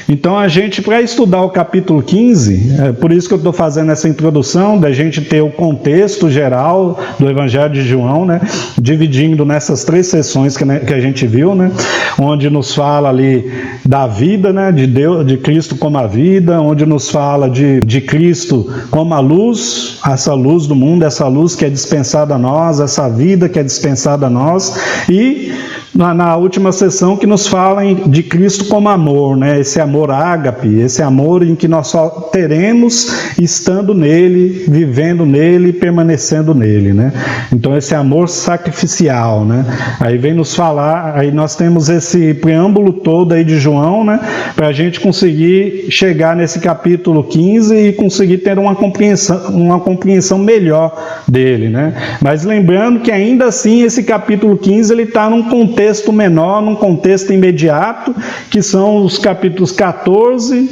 Então a gente, para estudar o capítulo 15, por isso que eu estou fazendo essa introdução, da gente ter o contexto geral do Evangelho de João, né? Dividindo nessas 3 sessões que a gente viu, né? Onde nos fala ali da vida, né? De Deus, de Cristo como a vida, onde nos fala de Cristo como a luz, essa luz do mundo, essa luz que é dispensada a nós, essa vida que é dispensada a nós, e na última sessão que nos fala de Cristo como amor, né? Esse amor ágape, esse amor em que nós só teremos estando nele, vivendo nele, permanecendo nele, né? Então esse amor sacrificial, né? Aí vem nos falar, aí nós temos esse preâmbulo todo aí de João, né? Para a gente conseguir chegar nesse capítulo 15 e conseguir ter uma compreensão melhor dele, né? Mas lembrando que ainda assim esse capítulo 15 ele está num contexto menor, num contexto imediato, que são os capítulos 14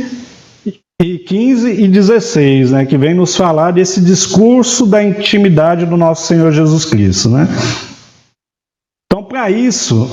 e 15 e 16, né, que vem nos falar desse discurso da intimidade do nosso Senhor Jesus Cristo, né? Então, para isso,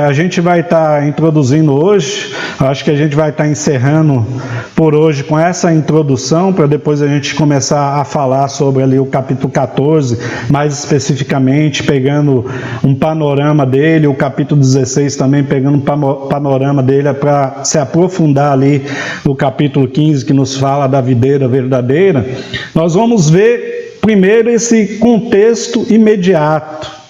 a gente vai estar introduzindo hoje, acho que a gente vai estar encerrando por hoje com essa introdução, para depois a gente começar a falar sobre ali o capítulo 14, mais especificamente, pegando um panorama dele, o capítulo 16 também pegando um panorama dele para se aprofundar ali no capítulo 15, que nos fala da videira verdadeira. Nós vamos ver primeiro esse contexto imediato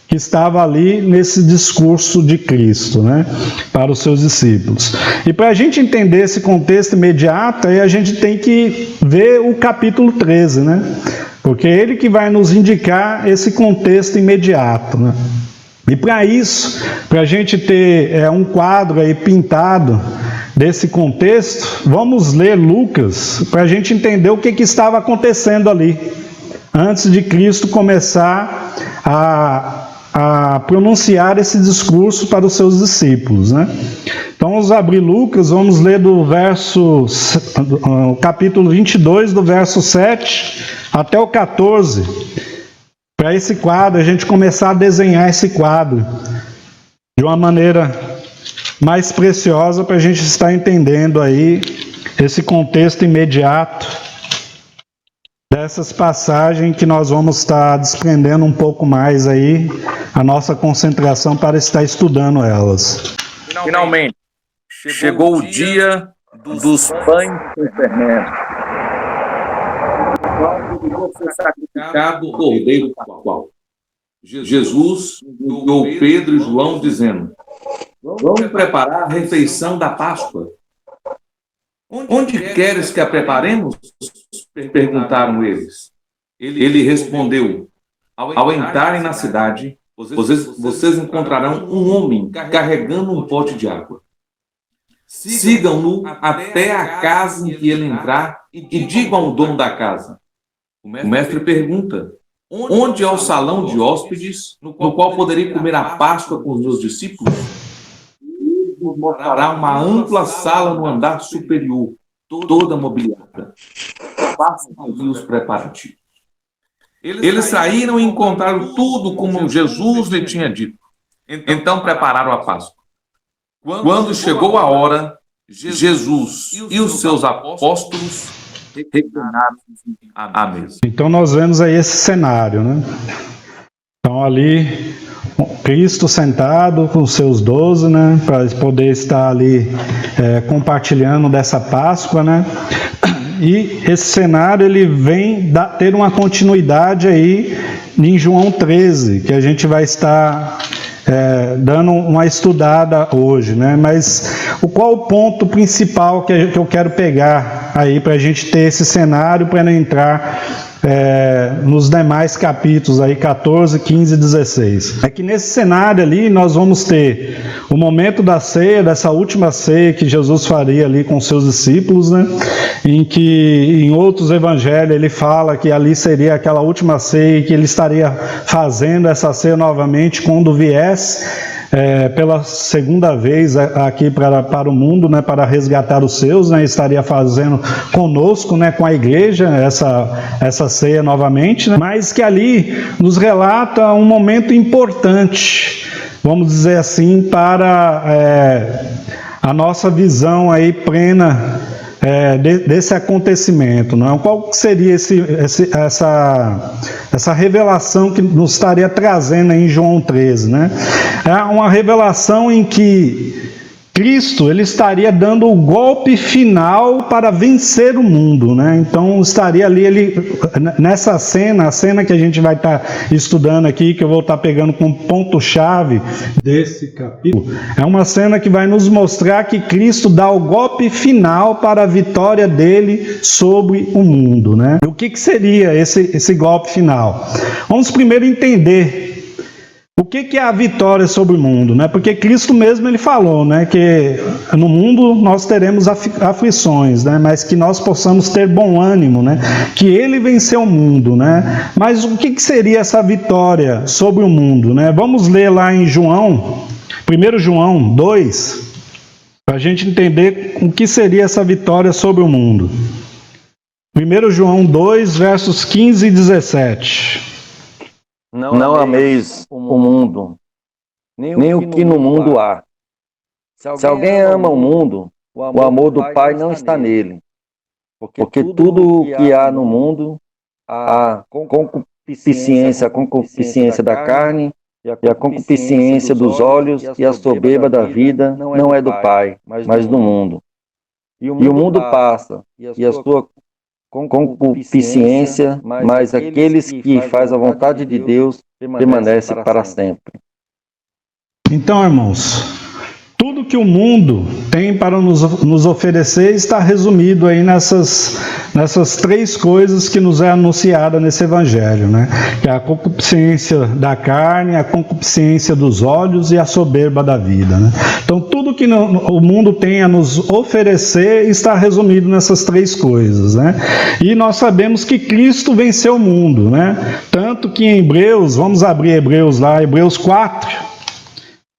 que estava ali nesse discurso de Cristo, né, para os seus discípulos. E para a gente entender esse contexto imediato, aí a gente tem que ver o capítulo 13, né, porque é ele que vai nos indicar esse contexto imediato, né. E para isso, para a gente ter um quadro aí pintado desse contexto, vamos ler Lucas para a gente entender o que estava acontecendo ali, antes de Cristo começar a pronunciar esse discurso para os seus discípulos, né? Então vamos abrir Lucas, vamos ler do capítulo 22, do verso 7 até o 14, para esse quadro, a gente começar a desenhar esse quadro de uma maneira mais preciosa para a gente estar entendendo aí esse contexto imediato dessas passagens que nós vamos estar desprendendo um pouco mais aí a nossa concentração para estar estudando elas. Finalmente, chegou o dia dos pães sem fermento, qual deveria ser sacrificado o cordeiro pascual. Jesus enviou Pedro e João dizendo: vamos preparar a refeição da Páscoa. Onde queres que a preparemos? Perguntaram eles. Ele respondeu: ao entrarem na cidade, vocês encontrarão um homem carregando um pote de água. Sigam-no até a casa em que ele entrar e digam ao dono da casa: o mestre pergunta, onde é o salão de hóspedes no qual poderei comer a Páscoa com os meus discípulos? Ele nos mostrará uma ampla sala no andar superior, toda mobiliada. Façam ali os preparativos. Eles saíram e encontraram tudo como Jesus lhe tinha dito. Então prepararam a Páscoa. Quando chegou a hora, Jesus e os seus apóstolos reclinaram à mesa. Então nós vemos aí esse cenário, né? Então ali, Cristo sentado com os seus 12, né? Para poder estar ali compartilhando dessa Páscoa, né? E esse cenário ele vem ter uma continuidade aí em João 13, que a gente vai estar dando uma estudada hoje, né? Mas qual o ponto principal que eu quero pegar aí para a gente ter esse cenário para não entrar nos demais capítulos aí 14, 15 e 16. É que nesse cenário ali nós vamos ter o momento da ceia, dessa última ceia que Jesus faria ali com seus discípulos, né? Em que em outros evangelhos ele fala que ali seria aquela última ceia e que ele estaria fazendo essa ceia novamente quando viesse pela segunda vez aqui para o mundo, né, para resgatar os seus, né, estaria fazendo conosco, né, com a igreja, essa ceia novamente, né, mas que ali nos relata um momento importante, vamos dizer assim, para a nossa visão aí plena desse acontecimento, não é? Qual seria essa revelação que nos estaria trazendo aí em João 13, né? É uma revelação em que Cristo, ele estaria dando o golpe final para vencer o mundo, né? Então estaria ali, nessa cena, a cena que a gente vai estar estudando aqui, que eu vou estar pegando como ponto-chave desse capítulo, é uma cena que vai nos mostrar que Cristo dá o golpe final para a vitória dele sobre o mundo, né? E o que seria esse golpe final? Vamos primeiro entender o que é a vitória sobre o mundo, né? Porque Cristo mesmo ele falou, né, que no mundo nós teremos aflições, né, mas que nós possamos ter bom ânimo, né? Que ele venceu o mundo, né? Mas o que seria essa vitória sobre o mundo, né? Vamos ler lá em João, 1 João 2, para a gente entender o que seria essa vitória sobre o mundo. 1 João 2, versos 15 e 17. Não ameis o mundo, nem o que no mundo há. Se alguém ama o mundo, o amor do Pai não está nele. Porque tudo o que há no mundo, a concupiscência da carne, e a concupiscência dos olhos e a soberba da vida não é do Pai, mas do mundo. E o mundo passa, e a sua concupiscência, mas aqueles que fazem a vontade de Deus permanecem para sempre. Então, irmãos, tudo que o mundo tem para nos oferecer está resumido aí nessas três coisas que nos é anunciada nesse evangelho, né? Que é a concupiscência da carne, a concupiscência dos olhos e a soberba da vida, né? Então, tudo que o mundo tem a nos oferecer está resumido nessas três coisas, né? E nós sabemos que Cristo venceu o mundo, né? Tanto que em Hebreus, vamos abrir Hebreus lá, Hebreus 4,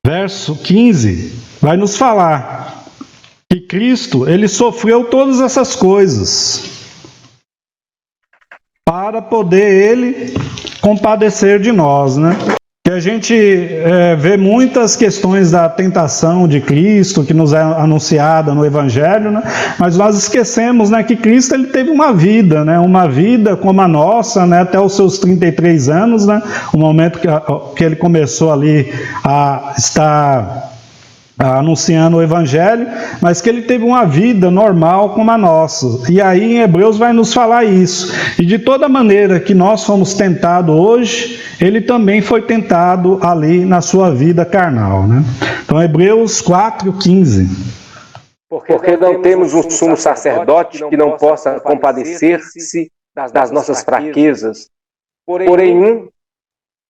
verso 15, vai nos falar que Cristo, ele sofreu todas essas coisas para poder ele compadecer de nós, né? E a gente vê muitas questões da tentação de Cristo que nos é anunciada no Evangelho, né? Mas nós esquecemos, né, que Cristo ele teve uma vida, né? Uma vida como a nossa, né? Até os seus 33 anos, né? O momento que ele começou ali a estar anunciando o Evangelho, mas que ele teve uma vida normal como a nossa. E aí em Hebreus vai nos falar isso. E de toda maneira que nós fomos tentados hoje, ele também foi tentado ali na sua vida carnal, né? Então Hebreus 4:15. Porque não temos um sumo sacerdote que não possa compadecer-se das nossas fraquezas, porém um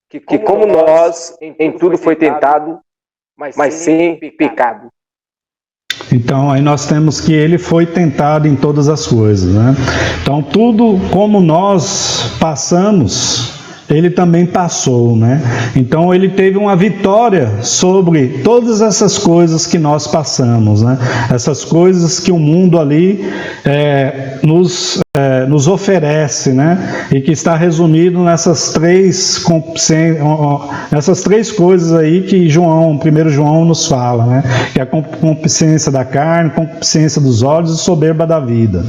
que como nós em tudo foi tentado, mas sem pecado. Então, aí nós temos que ele foi tentado em todas as coisas, né? Então, tudo como nós passamos, ele também passou, né? Então, ele teve uma vitória sobre todas essas coisas que nós passamos, né? Essas coisas que o mundo ali nos oferece, né? E que está resumido nessas três coisas aí que 1 João nos fala, né? Que é a concupiscência da carne, concupiscência dos olhos e soberba da vida.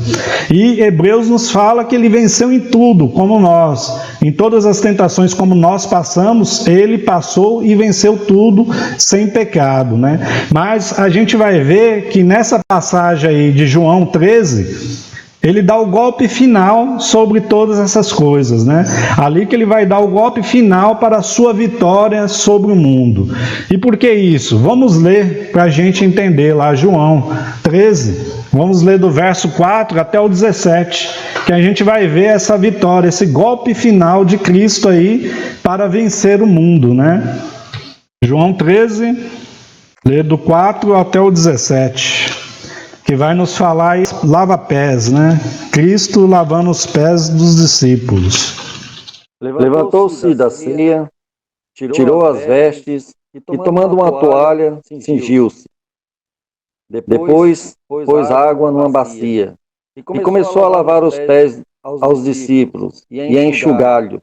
E Hebreus nos fala que ele venceu em tudo, como nós. Em todas as tentações como nós passamos, ele passou e venceu tudo sem pecado, né? Mas a gente vai ver que nessa passagem aí de João 13, ele dá o golpe final sobre todas essas coisas, né? Ali que ele vai dar o golpe final para a sua vitória sobre o mundo. E por que isso? Vamos ler para a gente entender lá, João 13. Vamos ler do verso 4 até o 17, que a gente vai ver essa vitória, esse golpe final de Cristo aí para vencer o mundo, né? João 13, lê do 4 até o 17. Que vai nos falar lava-pés, né? Cristo lavando os pés dos discípulos. Levantou-se da ceia, tirou as vestes e, tomando uma toalha, cingiu-se. Depois, pôs água numa bacia e começou a lavar os pés aos discípulos e a enxugar-lhe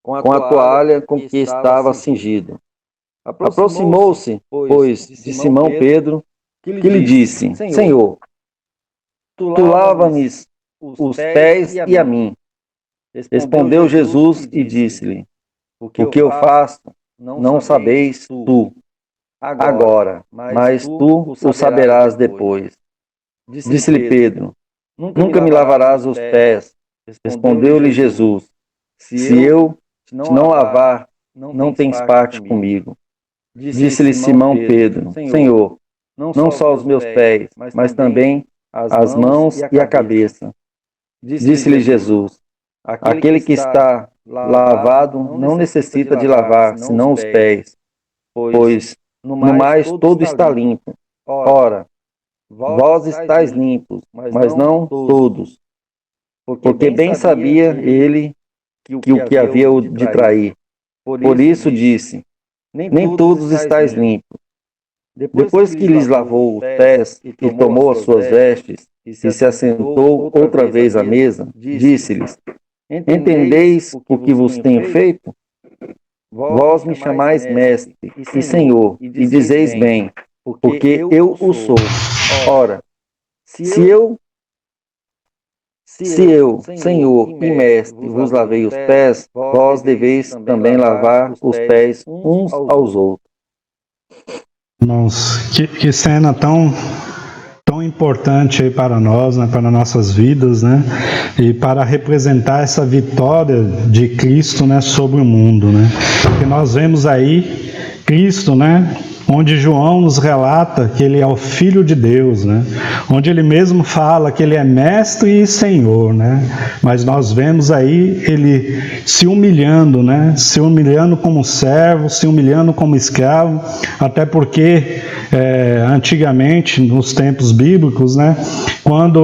com a toalha com que estava cingido. Aproximou-se, pois, de Simão Pedro, que lhe disse: Senhor, Tu lava-me os pés e a mim. Respondeu Jesus e disse-lhe: O que eu faço, não sabeis tu agora, mas tu o saberás depois. Disse-lhe Pedro: Nunca me lavarás os pés. Respondeu-lhe Jesus: Se eu te não lavar, não tens parte comigo. Disse-lhe Simão Pedro: Senhor, não só os meus pés, mas também as mãos e a cabeça. Disse-lhe Jesus: Aquele que está lavado não necessita de lavar, senão os pés, pois no mais todo está limpo. Ora, vós estáis limpos, mas não todos. Porque bem sabia ele que o que havia de trair. Por isso disse: Nem todos estáis limpos. Depois que lhes lavou os pés e tomou as suas vestes, e se assentou outra vez à mesa, disse-lhes: Entendeis o que vos tenho feito? Vós me chamais mestre e senhor, e dizeis bem, porque eu o sou. Ora, se eu, senhor e mestre, vos lavei os pés, vós deveis também lavar os pés uns aos outros. Irmãos, que cena tão importante aí para nós, né, para nossas vidas, né, e para representar essa vitória de Cristo, né, sobre o mundo, né, porque nós vemos aí Cristo, né, onde João nos relata que ele é o Filho de Deus, né? Onde ele mesmo fala que ele é mestre e senhor, né? Mas nós vemos aí ele se humilhando, né? Se humilhando como servo, se humilhando como escravo, até porque antigamente, nos tempos bíblicos, né? Quando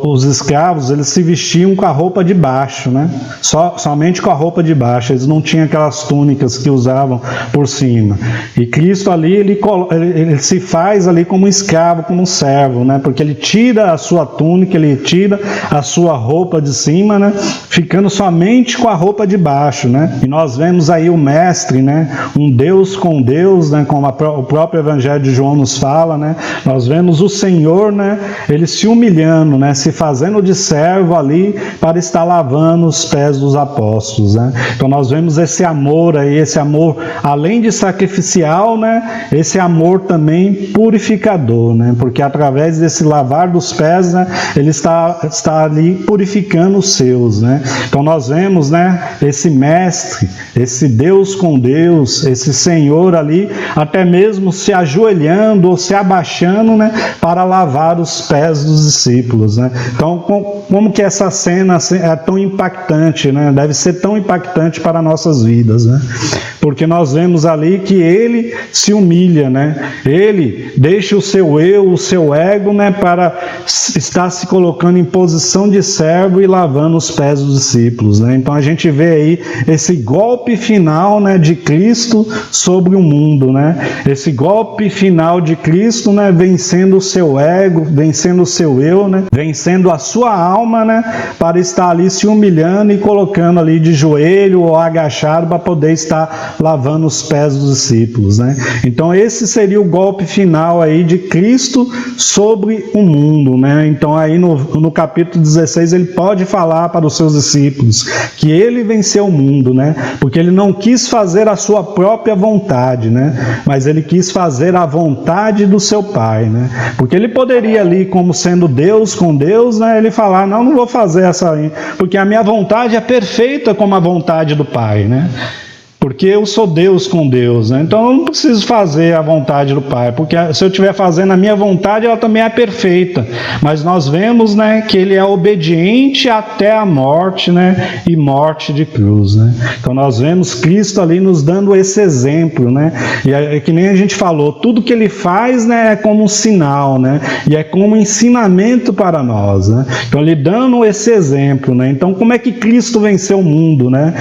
os escravos, eles se vestiam com a roupa de baixo, né? Somente com a roupa de baixo, eles não tinham aquelas túnicas que usavam por cima. E Cristo ali, ele se faz ali como um escravo, como um servo, né? Porque ele tira a sua túnica, ele tira a sua roupa de cima, né? Ficando somente com a roupa de baixo, né? E nós vemos aí o mestre, né? Um Deus com Deus, né? Como o próprio Evangelho de João nos fala, né? Nós vemos o Senhor, né? Ele se humilhando, né? Se fazendo de servo ali para estar lavando os pés dos apóstolos, né? Então nós vemos esse amor aí, esse amor além de sacrificial, né? Esse amor também purificador, né? Porque através desse lavar dos pés, né? Ele está ali purificando os seus, né? Então nós vemos, né? Esse mestre, esse Deus com Deus, esse Senhor ali, até mesmo se ajoelhando ou se abaixando, né? Para lavar os pés dos discípulos, né? Então como que essa cena é tão impactante, né? Deve ser tão impactante para nossas vidas, né? Porque nós vemos ali que ele se humilha, né? Ele deixa o seu eu, o seu ego, né? Para estar se colocando em posição de servo e lavando os pés dos discípulos, né? Então a gente vê aí esse golpe final, né? De Cristo sobre o mundo, né? Esse golpe final de Cristo, né? Vencendo o seu ego, vencendo o seu eu, né? Vencendo a sua alma, né? Para estar ali se humilhando e colocando ali de joelho ou agachado para poder estar lavando os pés dos discípulos, né? Então esse seria o golpe final aí de Cristo sobre o mundo, né? Então aí no capítulo 16 ele pode falar para os seus discípulos que ele venceu o mundo, né? Porque ele não quis fazer a sua própria vontade, né? Mas ele quis fazer a vontade do seu Pai, né? Porque ele poderia ali, como sendo Deus com Deus, né? Ele falar, não vou fazer essa aí, porque a minha vontade é perfeita como a vontade do Pai, né? Porque eu sou Deus com Deus, né? Então eu não preciso fazer a vontade do Pai, porque se eu estiver fazendo a minha vontade, ela também é perfeita. Mas nós vemos, né, que ele é obediente até a morte, né, e morte de cruz, né? Então nós vemos Cristo ali nos dando esse exemplo, né? E é que nem a gente falou, tudo que ele faz, né, é como um sinal, né? E é como um ensinamento para nós, né? Então ele dando esse exemplo, né? Então como é que Cristo venceu o mundo, né?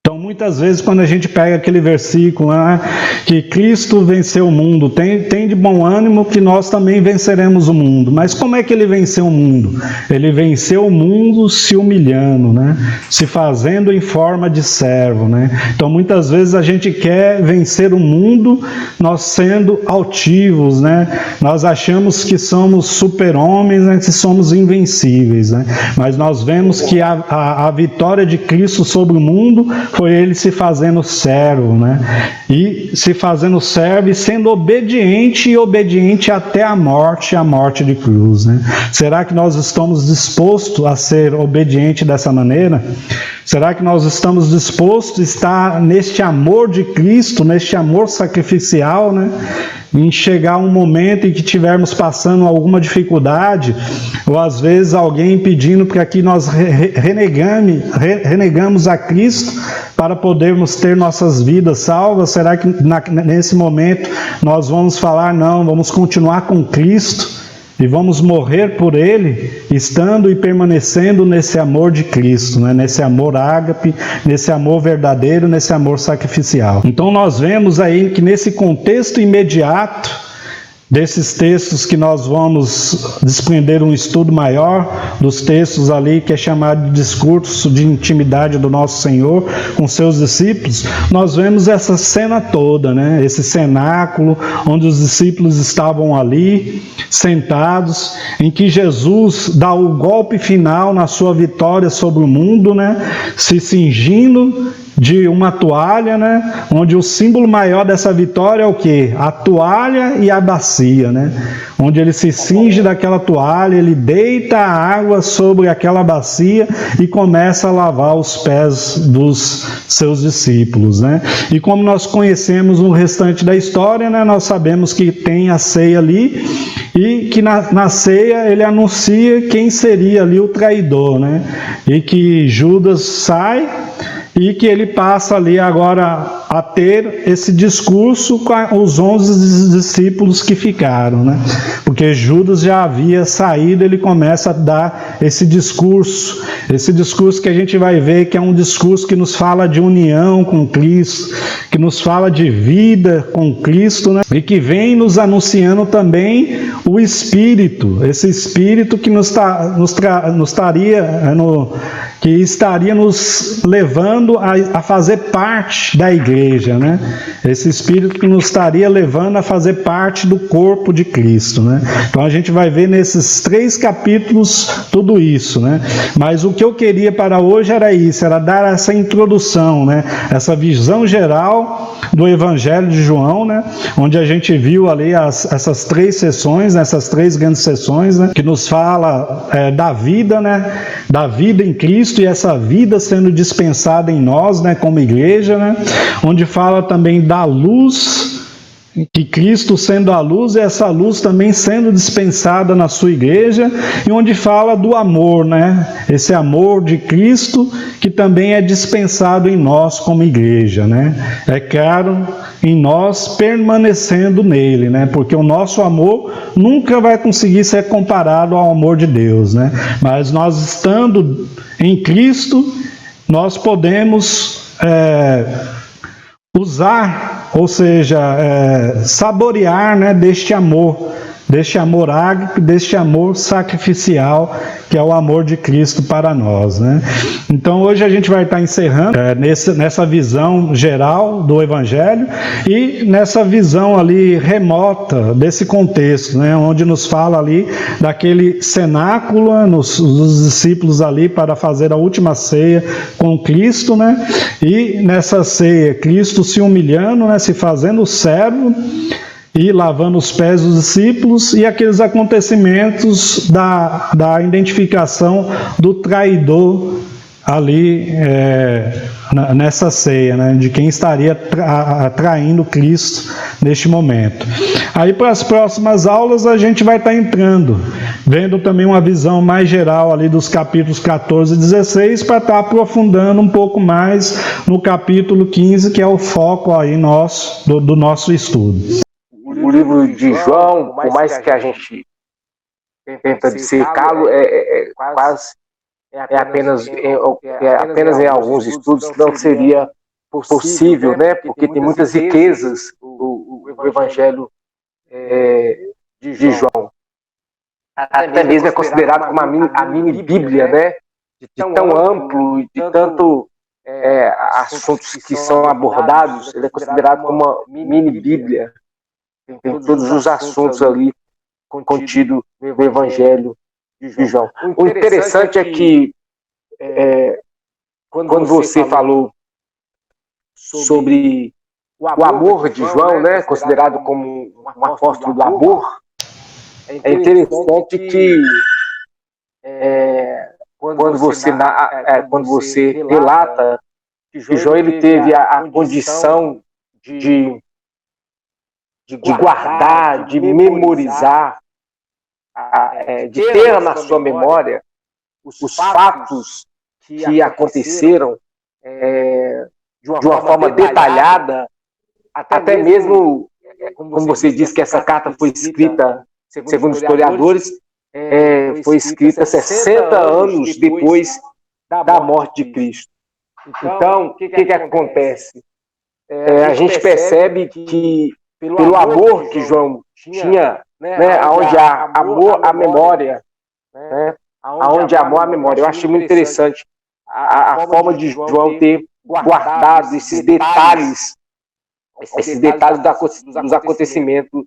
Então, muitas vezes quando a gente pega aquele versículo lá, que Cristo venceu o mundo, tem de bom ânimo que nós também venceremos o mundo. Mas como é que ele venceu o mundo? Ele venceu o mundo se humilhando, né? Se fazendo em forma de servo, né? Então muitas vezes a gente quer vencer o mundo nós sendo altivos, né? Nós achamos que somos super-homens, né? Que somos invencíveis, né? Mas nós vemos que a vitória de Cristo sobre o mundo foi ele se fazendo servo, né? E se fazendo servo e sendo obediente, e obediente até a morte de cruz, né? Será que nós estamos dispostos a ser obediente dessa maneira? Será que nós estamos dispostos a estar neste amor de Cristo, neste amor sacrificial, né? Em chegar um momento em que estivermos passando alguma dificuldade, ou às vezes alguém pedindo para que nós renegamos a Cristo para podermos ter nossas vidas salvas, será que nesse momento nós vamos falar, não, vamos continuar com Cristo e vamos morrer por Ele, estando e permanecendo nesse amor de Cristo, né? Nesse amor ágape, nesse amor verdadeiro, nesse amor sacrificial. Então nós vemos aí que nesse contexto imediato desses textos que nós vamos desprender um estudo maior, dos textos ali que é chamado de discurso de intimidade do nosso Senhor com seus discípulos, nós vemos essa cena toda, né? Esse cenáculo onde os discípulos estavam ali, sentados, em que Jesus dá o golpe final na sua vitória sobre o mundo, né? Se cingindo de uma toalha, né? Onde o símbolo maior dessa vitória é o quê? A toalha e a bacia, né? Onde ele se cinge daquela toalha, ele deita a água sobre aquela bacia e começa a lavar os pés dos seus discípulos, né? E como nós conhecemos o restante da história, né? Nós sabemos que tem a ceia ali e que na ceia ele anuncia quem seria ali o traidor, né? E que Judas sai e que ele passa ali agora a ter esse discurso com os 11 discípulos que ficaram, né? Porque Judas já havia saído, ele começa a dar esse discurso que a gente vai ver que é um discurso que nos fala de união com Cristo, que nos fala de vida com Cristo, né? E que vem nos anunciando também o Espírito, esse Espírito que que estaria nos levando a fazer parte da igreja, né? Esse Espírito que nos estaria levando a fazer parte do corpo de Cristo, né? Então a gente vai ver nesses 3 capítulos tudo isso, né? Mas o que eu queria para hoje era isso, era dar essa introdução, né? Essa visão geral do Evangelho de João, né? Onde a gente viu ali essas 3 sessões, essas 3 grandes sessões, né? Que nos fala da vida, né? Da vida em Cristo, e essa vida sendo dispensada em nós, né, como igreja, né, onde fala também da luz, que Cristo sendo a luz, e essa luz também sendo dispensada na sua igreja, e onde fala do amor, né, esse amor de Cristo que também é dispensado em nós como igreja, né, é claro, em nós permanecendo nele, né, porque o nosso amor nunca vai conseguir ser comparado ao amor de Deus, né, mas nós estando em Cristo, nós podemos usar, ou seja, saborear, né, deste amor ágape, deste amor sacrificial, que é o amor de Cristo para nós, né? Então hoje a gente vai estar encerrando nessa visão geral do Evangelho e nessa visão ali remota desse contexto, né? Onde nos fala ali daquele cenáculo, dos discípulos ali para fazer a última ceia com Cristo, né? E nessa ceia, Cristo se humilhando, né? Se fazendo servo e lavando os pés dos discípulos, e aqueles acontecimentos da identificação do traidor ali nessa ceia, né, de quem estaria traindo Cristo neste momento. Aí para as próximas aulas a gente vai estar entrando, vendo também uma visão mais geral ali dos capítulos 14 e 16, para estar aprofundando um pouco mais no capítulo 15, que é o foco aí do nosso estudo. O livro de João, por mais que a gente tenta dissecá-lo, é apenas em alguns estudos, não seria possível, né? Porque tem muitas riquezas o Evangelho de João. Até mesmo é considerado como a mini Bíblia, né? De tão amplo e de tanto assuntos que são abordados, ele é considerado como uma mini Bíblia. Tem todos os assuntos ali contidos no Evangelho de João. O interessante é que quando você falou sobre o amor de João, né, considerado como um apóstolo do amor, é interessante que quando você relata que João ele teve a condição de guardar, de memorizar, de ter na sua memória os fatos que aconteceram de uma forma detalhada, até mesmo, como você disse, que essa carta foi escrita, segundo os historiadores, foi escrita 60 anos depois da morte de Cristo. Então, o que acontece? A gente percebe que, pelo amor que João tinha, né, onde há amor à memória, né, onde há amor à memória, eu achei muito interessante a forma de João ter guardado esses detalhes dos acontecimentos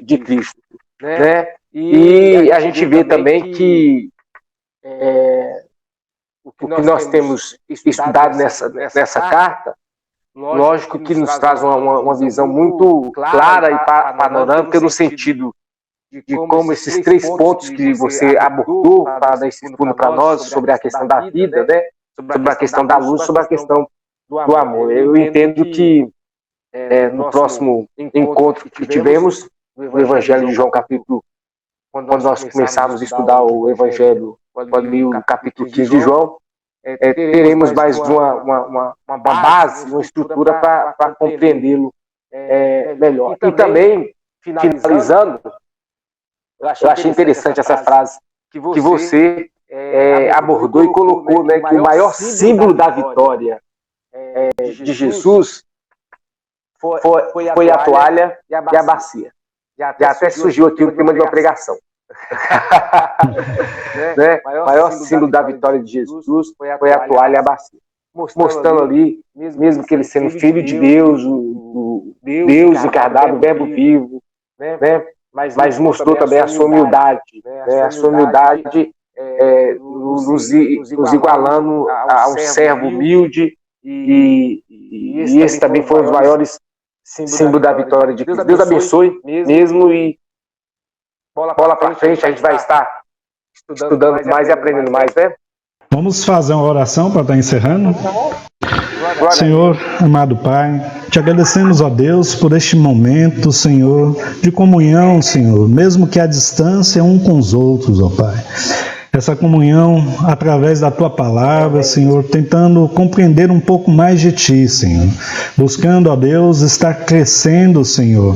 de Cristo, né? E a gente vê também que o que nós temos estudado nessa carta, lógico que nos traz uma visão muito clara e panorâmica no sentido de como esses 3 pontos que você abordou para dar esse estudo para nós sobre a questão da vida, né? Sobre a questão da luz, sobre a questão do amor. Eu entendo que no próximo encontro que tivemos, no Evangelho de João, capítulo, quando nós começarmos a estudar o Evangelho, ali o capítulo 15 de João, teremos mais uma base, uma estrutura para compreendê-lo melhor. E também, finalizando, eu achei interessante essa frase que você abordou e colocou, né, que o maior símbolo da vitória de Jesus foi a toalha e a bacia. Já até surgiu aqui o tema de uma pregação. Né? O maior símbolo da vitória de Jesus foi a toalha e a bacia. Mostrando ali, mesmo que ele sendo filho de Deus, o Deus encarnado, o verbo vivo, né? Mas mostrou também a sua humildade, né? A sua humildade nos igualando a um servo humilde, e esse também foi um dos maiores símbolos da vitória de Cristo. Deus abençoe mesmo, e bola para frente, a gente vai estar estudando mais e aprendendo mais, né? Vamos fazer uma oração para estar encerrando? Senhor, amado Pai, te agradecemos, ó Deus, por este momento, Senhor, de comunhão, Senhor, mesmo que à distância um com os outros, ó Pai. Essa comunhão através da Tua Palavra, Senhor, tentando compreender um pouco mais de Ti, Senhor. Buscando, ó Deus, estar crescendo, Senhor,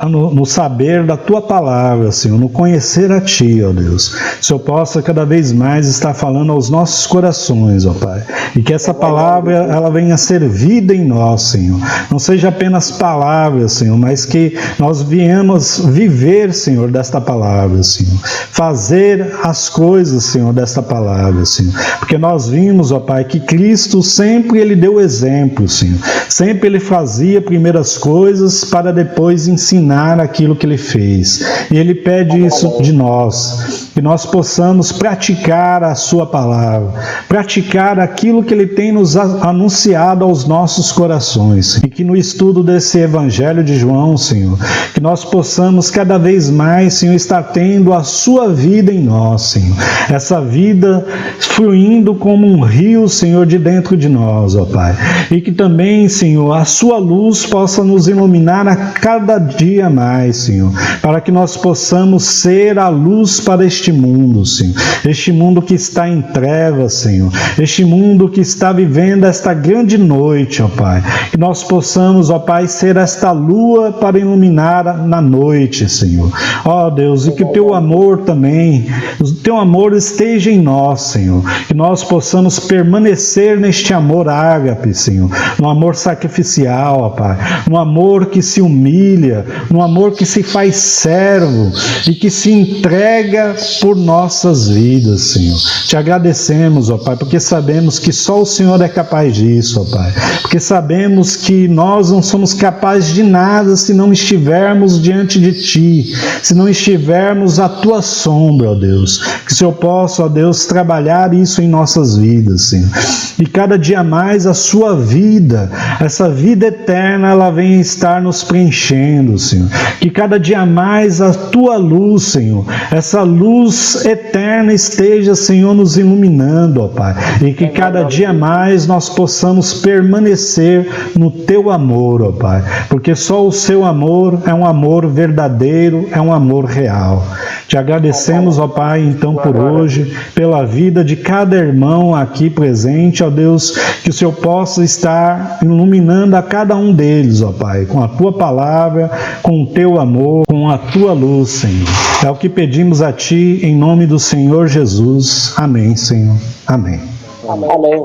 no saber da Tua Palavra, Senhor, no conhecer a Ti, ó Deus. Que o Senhor possa cada vez mais estar falando aos nossos corações, ó Pai. E que essa palavra, ela venha ser vida em nós, Senhor. Não seja apenas palavras, Senhor, mas que nós viemos viver, Senhor, desta palavra, Senhor. Fazer as coisas, Senhor, desta palavra, Senhor. Porque nós vimos, ó Pai, que Cristo sempre ele deu exemplo, Senhor. Sempre ele fazia primeiras coisas para depois ensinar aquilo que ele fez. E ele pede isso de nós. Que nós possamos praticar a sua palavra. Praticar aquilo que ele tem nos anunciado aos nossos corações. E que no estudo desse Evangelho de João, Senhor, que nós possamos cada vez mais, Senhor, estar tendo a sua vida em nós, Senhor. Essa vida fluindo como um rio, Senhor, de dentro de nós, ó Pai. E que também, Senhor, a sua luz possa nos iluminar a cada dia mais, Senhor. Para que nós possamos ser a luz para este este mundo, Senhor. Este mundo que está em trevas, Senhor. Este mundo que está vivendo esta grande noite, ó Pai. Que nós possamos, ó Pai, ser esta lua para iluminar na noite, Senhor. Ó Deus, e que o Teu amor também, o Teu amor esteja em nós, Senhor. Que nós possamos permanecer neste amor ágape, Senhor. No amor sacrificial, ó Pai. No amor que se humilha, no amor que se faz servo e que se entrega por nossas vidas, Senhor. Te agradecemos, ó Pai, porque sabemos que só o Senhor é capaz disso, ó Pai. Porque sabemos que nós não somos capazes de nada se não estivermos diante de Ti, se não estivermos à Tua sombra, ó Deus. Que o Senhor possa, ó Deus, trabalhar isso em nossas vidas, Senhor. E cada dia mais a Sua vida, essa vida eterna, ela venha estar nos preenchendo, Senhor. Que cada dia mais a Tua luz, Senhor, essa luz eterna esteja, Senhor, nos iluminando, ó Pai. E que cada dia mais nós possamos permanecer no Teu amor, ó Pai. Porque só o Seu amor é um amor verdadeiro, é um amor real. Te agradecemos, ó Pai, então por hoje, pela vida de cada irmão aqui presente, ó Deus, que o Senhor possa estar iluminando a cada um deles, ó Pai, com a Tua palavra, com o Teu amor, com a Tua luz, Senhor. É o que pedimos a Ti, em nome do Senhor Jesus. Amém, Senhor. Amém. Amém.